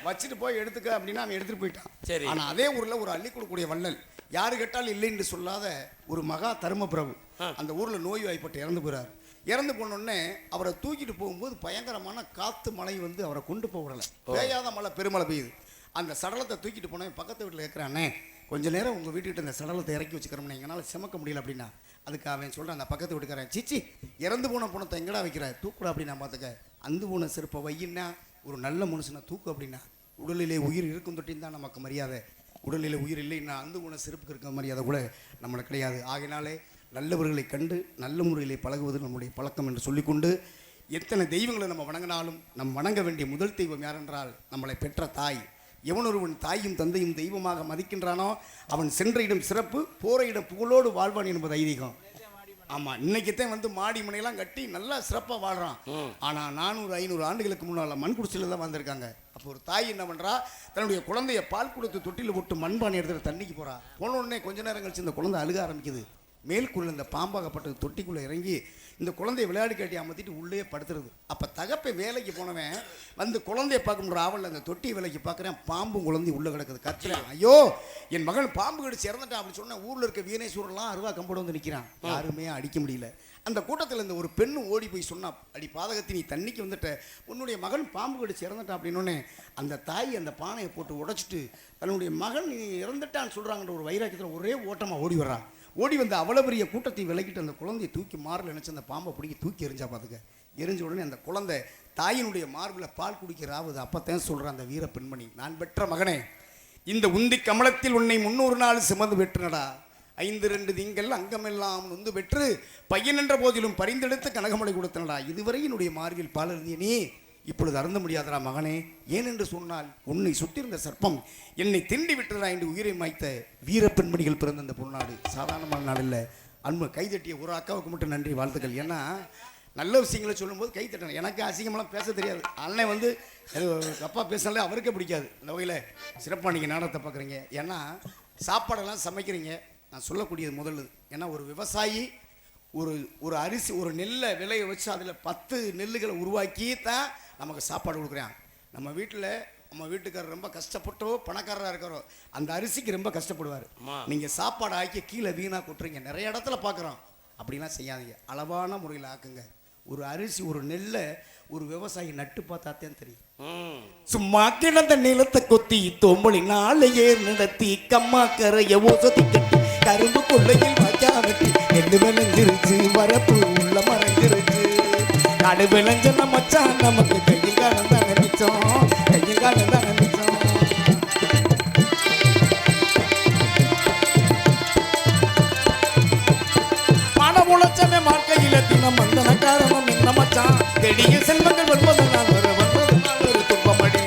வச்சுட்டு போய் எடுத்துக்க அப்படின்னா அவன் எடுத்துட்டு போயிட்டான். சரி ஆனா அதே ஊர்ல ஒரு அள்ளி கொடுக்கக்கூடிய வள்ளல் யாரு கேட்டாலும் இல்லைன்னு சொல்லாத ஒரு மகா தர்ம பிரபு அந்த ஊர்ல நோய் வாய்ப்பட்டு இறந்து போறாரு. இறந்து போனோடனே அவரை தூக்கிட்டு போகும்போது பயங்கரமான காத்து மழை வந்து அவரை கொண்டு போக விடலை. பெய்யாத மழை பெருமழை பெய்யுது. அந்த சடலத்தை தூக்கிட்டு போனேன் பக்கத்து வீட்டில் கேட்குறானே கொஞ்ச நேரம் உங்கள் வீட்டுக்கிட்ட இந்த சடலத்தை இறக்கி வச்சுக்கிறோம்னா எங்களால் சுமக்க முடியல அப்படின்னா அதுக்கு அவன் சொல்கிறேன், அந்த பக்கத்து வீட்டுக்காரன், சிச்சி இறந்து போன பணத்தை எங்கடா வைக்கிற, தூக்குடா அப்படின்னா பார்த்துக்க. அந்து போன செருப்பை வையின்னா ஒரு நல்ல மனுஷனை தூக்கு அப்படின்னா. உடலிலே உயிர் இருக்கும் தொட்டின்னு தான் நமக்கு மரியாதை. உடலில் உயிர் இல்லைன்னா அந்து போன செருப்புக்கு இருக்க மரியாதை கூட நம்மளுக்கு கிடையாது. ஆகினாலே நல்லவர்களை கண்டு நல்ல முறையிலே பழகுவது நம்முடைய பழக்கம் என்று சொல்லிக்கொண்டு, எத்தனை தெய்வங்களை நம்ம வணங்கினாலும் நம் வணங்க வேண்டிய முதல் தெய்வம் யாரென்றால் நம்மளை பெற்ற தாய். எவனொருவன் தாயும் தந்தையும் தெய்வமாக மதிக்கின்றானோ அவன் சென்ற இடம் சிறப்பு, போற இடம் புகழோடு வாழ்வான் என்பது ஐதீகம். ஆமாம், இன்னைக்குத்தான் வந்து மாடி மனையெல்லாம் கட்டி நல்லா சிறப்பாக வாழ்கிறான். ஆனால் 400-500 ஆண்டுகளுக்கு முன்னால் மண் குடிசையில் தான் வந்திருக்காங்க. அப்போ ஒரு தாய் என்ன பண்ணுறா, தன்னுடைய குழந்தைய பால் கொடுத்து தொட்டியில் போட்டு மண்பானை எடுத்துகிட்டு தண்ணிக்கு போகிறா. போன உடனே கொஞ்ச நேரம் கழிச்சு இந்த குழந்தை அழுக ஆரம்பிக்குது. மேல்குள்ள இந்த பாம்பாகப்பட்டது தொட்டிக்குள்ளே இறங்கி இந்த குழந்தைய விளையாடி காட்டி அமர்த்திட்டு உள்ளே படுத்துறது. அப்போ தகப்பை வேலைக்கு போனவன் வந்து குழந்தைய பார்க்க ஆவல் அந்த தொட்டியை வேலைக்கு பார்க்குறேன், பாம்பும் குழந்தை உள்ளே கிடக்குது. கத்துறேன், ஐயோ என் மகன் பாம்பு கடிச்சு இறந்துட்டான் அப்படின்னு சொன்ன ஊரில் இருக்க வீணேஸ்வரெலாம் அருவா கம்போடு வந்து நிற்கிறான். யாருமே அடிக்க முடியல. அந்த கூட்டத்தில் இந்த ஒரு பெண்ணு ஓடி போய் சொன்னா, அடி பாதகத்தி நீ தண்ணிக்கு வந்துட்ட, உன்னுடைய மகன் பாம்பு கடிச்சு இறந்துட்டான் அப்படின்னோடனே அந்த தாய் அந்த பானையை போட்டு உடைச்சிட்டு தன்னுடைய மகன் நீ இறந்துட்டான்னு சொல்கிறாங்கன்ற ஒரு வைராக்கியத்தில் ஒரே ஓட்டமாக ஓடி வர்றான். ஓடி வந்து அவ்வளோ பெரிய கூட்டத்தை விலகிட்டு அந்த குழந்தையை தூக்கி மாரில் நினச்சி அந்த பாம்பை பிடிக்கி தூக்கி எரிஞ்சா பார்த்துக்க. எரிஞ்ச உடனே அந்த குழந்தை தாயினுடைய மார்பில் பால் குடிக்கிறாவது. அப்போத்தான் சொல்கிறேன் அந்த வீர பெண்மணி, நான் பெற்ற மகனே, இந்த உந்தி கமலத்தில் உன்னை 300 நாள் சுமந்து பெற்றுனடா, 5-2 திங்கள் அங்கமெல்லாம் நொந்து பெற்று பையன் என்ற போதிலும் பரிந்தெடுத்து கனகமலை கொடுத்தனடா, இதுவரை என்னுடைய மார்பில் பால் இருந்திய நீ இப்பொழுது அருந்த முடியாதடா மகனே. ஏனென்று சொன்னால் உன்னை சுற்றிருந்த சர்ப்பம் என்னை திண்டி விட்டதா என்று உயிரை மாய்த்த வீர பெண்மணிகள் பிறந்த அந்த பொன்னாடு சாதாரணமான நாடு இல்லை. அன்பு கைதட்டிய ஒரு அக்காவுக்கு மட்டும் நன்றி, வாழ்த்துக்கள். ஏன்னா நல்ல விஷயங்களை சொல்லும்போது கை தட்டணும். எனக்கு அசிங்கமெல்லாம் பேச தெரியாது. அண்ணன் வந்து அப்பா பேசினாலே அவருக்கே பிடிக்காது. இந்த வகையில் சிறப்பாக நீங்கள் நாடகத்தை பார்க்குறீங்க. ஏன்னா சாப்பாடெல்லாம் சமைக்கிறீங்க. நான் சொல்லக்கூடியது முதல்ல, ஏன்னா ஒரு விவசாயி ஒரு அரிசி ஒரு நெல்லை விலையை வச்சு அதில் 10 நெல்லுகளை உருவாக்கி தான் நமக்கு சாப்பாடு கொடுக்குறான். நம்ம வீட்டில் நம்ம வீட்டுக்காரர் ரொம்ப கஷ்டப்பட்டோ பணக்காரராக இருக்கிறோ அந்த அரிசிக்கு ரொம்ப கஷ்டப்படுவார். நீங்கள் சாப்பாடு ஆக்கி கீழே வீணாக கொட்டுறீங்க. நிறைய இடத்துல பார்க்குறோம். அப்படிலாம் செய்யாதீங்க, அளவான முறையில் ஆக்குங்க. ஒரு அரிசி ஒரு நெல்லை ஒரு விவசாயி நட்டு பார்த்தாத்தான் தெரியும். சும்மா கிடந்த நிலத்தை கொத்தி தோம்பளி நாளை ஏர் நடத்தி கம்மா கரைய ஓசத்தி கட்டி கரும்பு கொள்ளையில் வாய்க்கா வெட்டி நெல்லு விளைஞ்சிருச்சு, வரப்பு உள்ள மறைஞ்சிருச்சு, நடு விளைஞ்ச மச்சான் நமக்கு கையில் காலம் தான் நினைச்சோம், கையில் காலம் தான் நினைச்சோம். பணம் உழைச்சமே வாழ்க்கையில தினம் வந்தன காரணம் என்ன மச்சான், தெடிய செல்வங்கள் வருவதனால் வந்ததுனால் ஒரு துன்பமடி,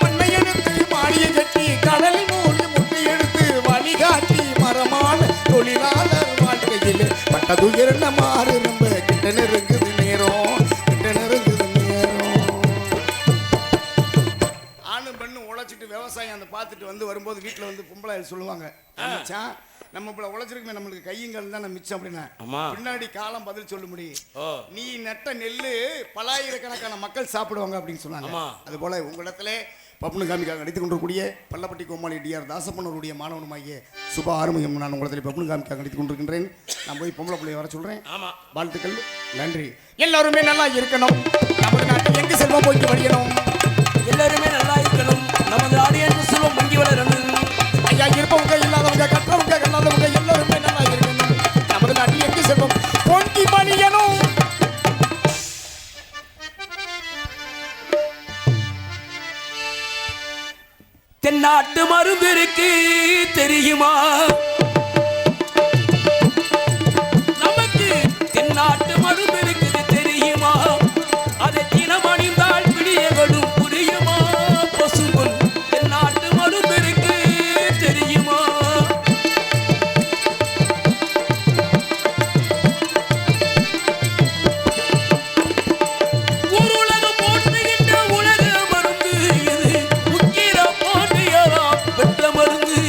பண்ணை எடுத்து மாடியை கட்டி கடலில் மூடி முட்டை எடுத்து வழிகாட்டி மரமான தொழிலாளர் வாழ்க்கையில் பட்டது என்ன மாறு நம்ம கிட்ட நெருங்குது நேரம், கிட்ட நெருங்குது நேரம். ஆணும் பெண்ணும் உழைச்சிட்டு விவசாயம் அந்த பார்த்துட்டு வந்து வரும்போது வீட்டில் வந்து பொம்பளை சொல்லுவாங்க, மச்சான் நம்ம இப்ப உழைச்சிருக்குமே நம்மளுக்கு கையங்கள் தான் மிச்சம் அப்படின்னா பின்னாடி காலம் பதில் சொல்ல முடியும். நீ நட்ட நெல்லு பலாயிரக்கணக்கான மக்கள் சாப்பிடுவாங்க அப்படின்னு சொன்னாங்க. அது போல உங்களிடத்துல பப்புனு காமிக்காக நடித்துக் கொண்டிருக்கூடிய பள்ளப்பட்டி கோமாளி டிஆர் தாசப்பனருடைய மாணவனுமாகிய சுபா ஆறுமுகம் நான் உங்களிடத்தில் பப்புனு காமிக்காக நடித்துக் கொண்டிருக்கின்றேன். நான் போய் பொம்பளை பிள்ளைய வர சொல்றேன். வாழ்த்துக்கள், நன்றி. எல்லாருமே நல்லா இருக்கணும், நமது நாட்டில் எங்கு செல்வம் போய்க்கு வழியணும், எல்லாருமே நல்லா இருக்கணும், நமது ஆடியன்ஸ் செல்வம் பொங்கி வளரணும். ஐயா இருப்பவங்க இல்லாதவங்க கற்றவங்க கல்லாதவங்க எல்லாருமே நல்லா இருக்கணும், நமது நாட்டில் எங்கு செல்வம் பொங்கி வழியணும். தென்னாட்டு மருந்து இருக்கு தெரியுமா, நமக்கு தென்னாட்டு மருந்து இருக்குது தெரியுமா, அதை தினம் அணிந்தால் பிடியகளும் புரியுமா, பசும்பொன் தென்னாட்டு மருந்து இருக்கு தெரியுமா. ஒரு உலகம் போற்றுகின்ற உலக மருந்து இது, முக்கிர பாண்டியரா பெற்ற மருந்து.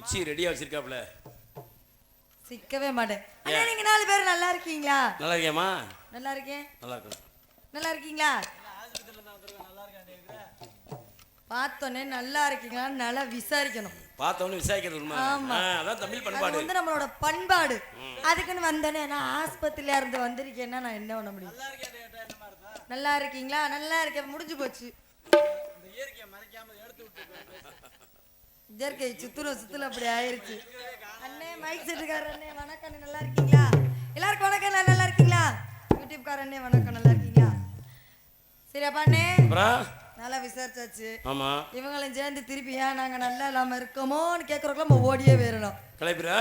குச்சி ரெடியா வச்சிருக்காப்ல. சிக்கவே மாட்டேன். அண்ணா நீங்க 4 பேர் நல்லா இருக்கீங்களா? நல்லா இருக்கேம்மா. நல்லா இருக்கேன். நல்லா இருக்கேன். நல்லா இருக்கீங்களா? பார்த்தோன்னே நல்லா இருக்கீங்களா நல்லா விசாரிக்கணும். பார்த்தோன்னே விசாரிக்கிறது உண்மை. அதான் தமிழ் பண்பாடு. அது வந்து நம்மளோட பண்பாடு. அதுக்குன்னு வந்தேனே நான் ஆஸ்பத்திரியில இருந்து வந்திருக்கேன்னா நான் என்ன பண்ண முடியும்? நல்லா இருக்கீங்களா? நல்லா இருக்கேன். முடிஞ்சு போச்சு. இயற்கை சுத்துல அப்படி ஆயிருச்சு. அண்ணே மைக் செட்டுக்கார அண்ணே வணக்கம். அண்ணே நல்லா இருக்கீங்களா? எல்லாருக்கும் வணக்கம். நல்லா இருக்கீங்களா? யூடியூப் கார அண்ணே வணக்கம். நல்லா இருக்கீங்களா? சரி அப்பா அண்ணே நல்லா விசாரிச்சாச்சு. ஆமா இவங்களும் சேர்ந்து திருப்பியா நாங்க நல்லா இல்லாம இருக்கோமோன்னு கேக்குறதுக்குள்ள நம்ம ஓடியே போயிடணும். கிளப்பிடுற.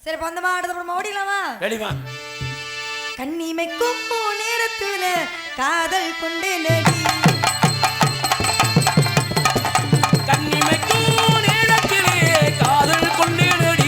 சரி பந்தமா அடுத்த படம் ஓடிடலாமா? ரெடிமா. கண்ணிமைக்கும் நேரத்துல காதல் கொண்டே நடி. கண்ணிமைக்கும் நேரத்திலே காதல் கொண்டே நடி.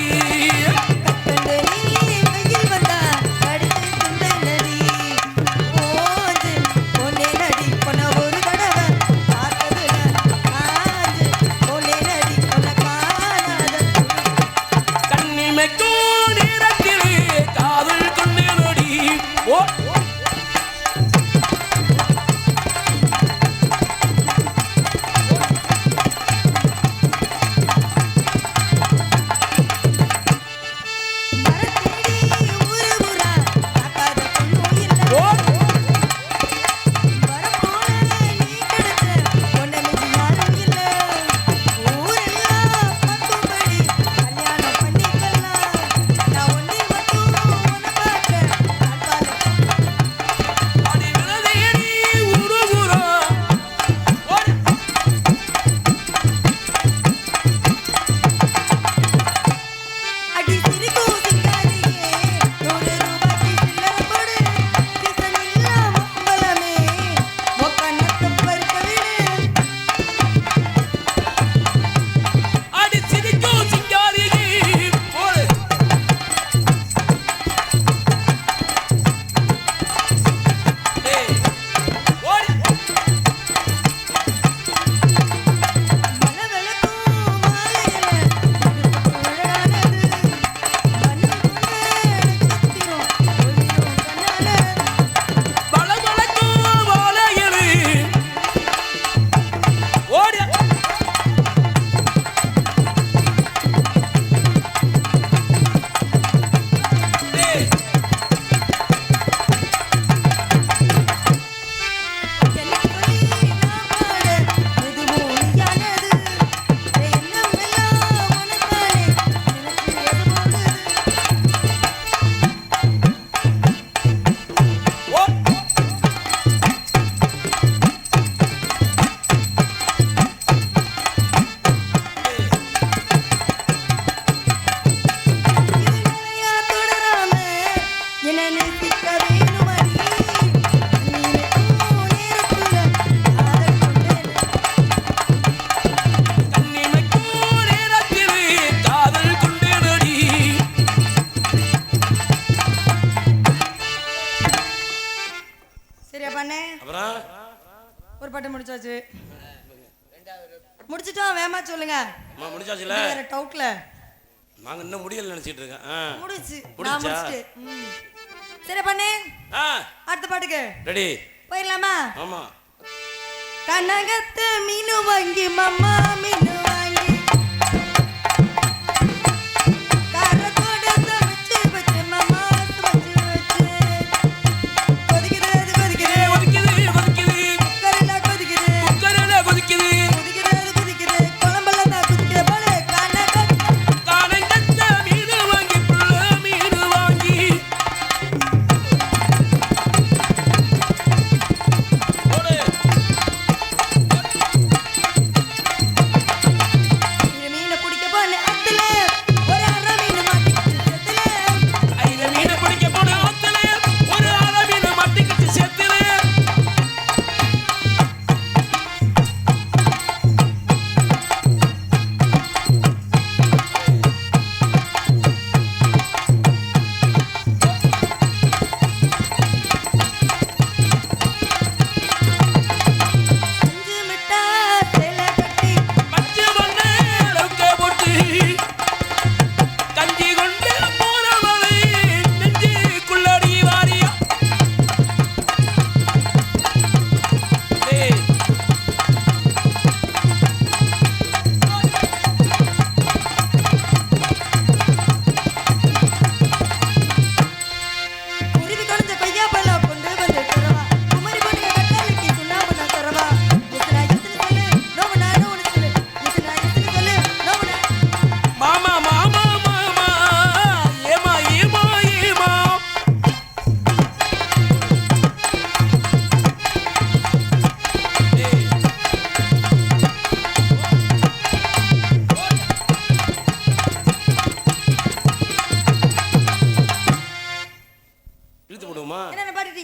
ஒரு பாட்டு முடிச்சாச்சு. முடிச்சிட்டோம் வேமா சொல்லுங்க. முடிச்சாச்சுல வேற டவுட்ல நாங்க இன்னும் முடியல நினைச்சிட்டு இருக்கேன். முடிச்சு நான் முடிச்சிட்டேன். சரி பண்ணு. அடுத்த பாட்டுக்கு ரெடி போயிடலாமா? ஆமா. கனகத்து மீனு வாங்கி மாமா மீனு வாங்கி காரத்தோட சமைச்சு வச்சு மாமா சமைச்சு வச்சு கொதிக்குது கொதிக்குது கொதிக்குது கொதிக்குது குக்கரெல்லாம் கொதிக்குது குக்கரெல்லாம் கொதிக்குது கொதிக்குது கொதிக்குது குழம்பெல்லாம் தான் கொதிக்குது போல கனகத்து மீனு வாங்கி புள்ள மீனு வாங்கி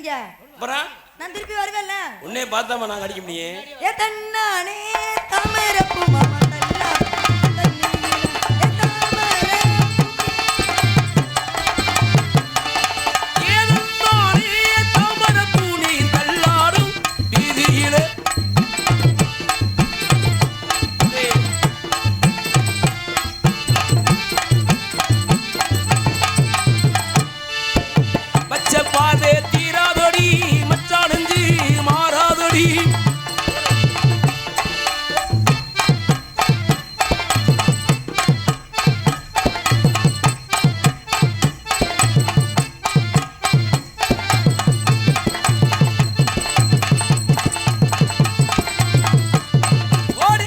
அடிக்க அப்புறம் நான் திருப்பி வருவேன்ல உன்னைய பார்த்தாம நாங்க அடிக்க முடியும் ஏ தன்னானே தாமரப்பூ மாமா தன்னா தண்ணீரில ஏ தாமரை ஏதன்னானே தாமரப்பூ நீ தள்ளாடும் வீதியிலே பச்சை பாதே தீராதொடி மச்சானஞ்சு மாறாதொடி ஓடு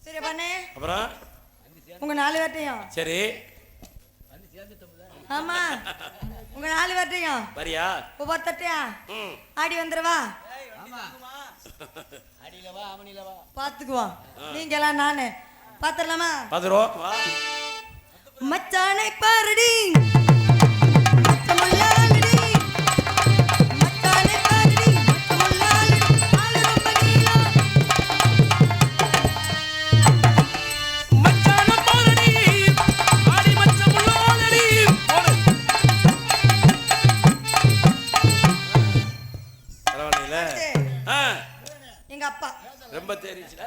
சரி பண்ணே அப்புறம் உங்க 4 பேர்ட்டையும் சரி ஆமா உங்க 4 பேர்ட்டையும் வரியா ஒவ்வொருத்தட்டையா ம் ஆடி வந்துருவா பாத்துக்குவோம் நீங்க எல்லாம் நானு பாத்துடலாமா பாத்துருவோம் வா மச்சானை பாருடி மச்சமுள்ளாலடி மச்சானை பாருடி மச்சமுள்ளாலடி ஆளு ரொம்ப நீளம் மச்சான பாரடி ஆடி மச்சம் உள்ளாலடி போடு பரவாயில்லைல எங்க அப்பா ரொம்ப தெரிஞ்சுல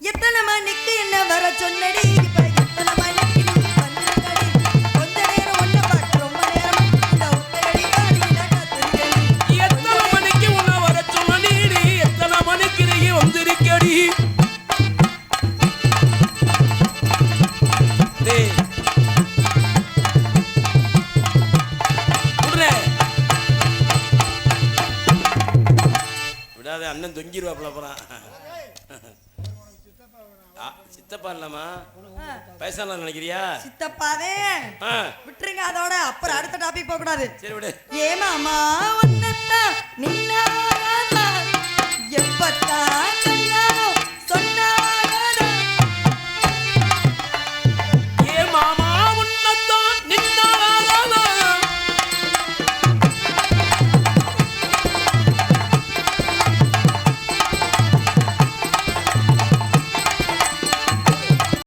எத்தனை மணிக்கு என்ன வர சொன்னடி இப்ப எத்தனை மணிக்கு நீ வந்திருக்கடி கொஞ்ச நேரம் ஒன்ன பார்க்க ரொம்ப நேரம் இந்த ஒத்தடி காடியில காத்திருக்கடி எத்தனை மணிக்கு உன்னை வர சொன்னடி எத்தனை மணிக்கு நீ வந்திருக்கடி டேய் விடுறே விடாத அண்ணன் தொங்கிடுவாப்புல அப்புறம் சித்தப்பா இல்லாமா வயசான நினைக்கிறியா சித்தப்பாதே ஆ, விட்டுருங்க அதோட அப்புறம் அடுத்த டாபிக் போக கூடாது சரி விடு ஏமாமா ஒன்னத்தான் நின்னாரா எப்பத்தான்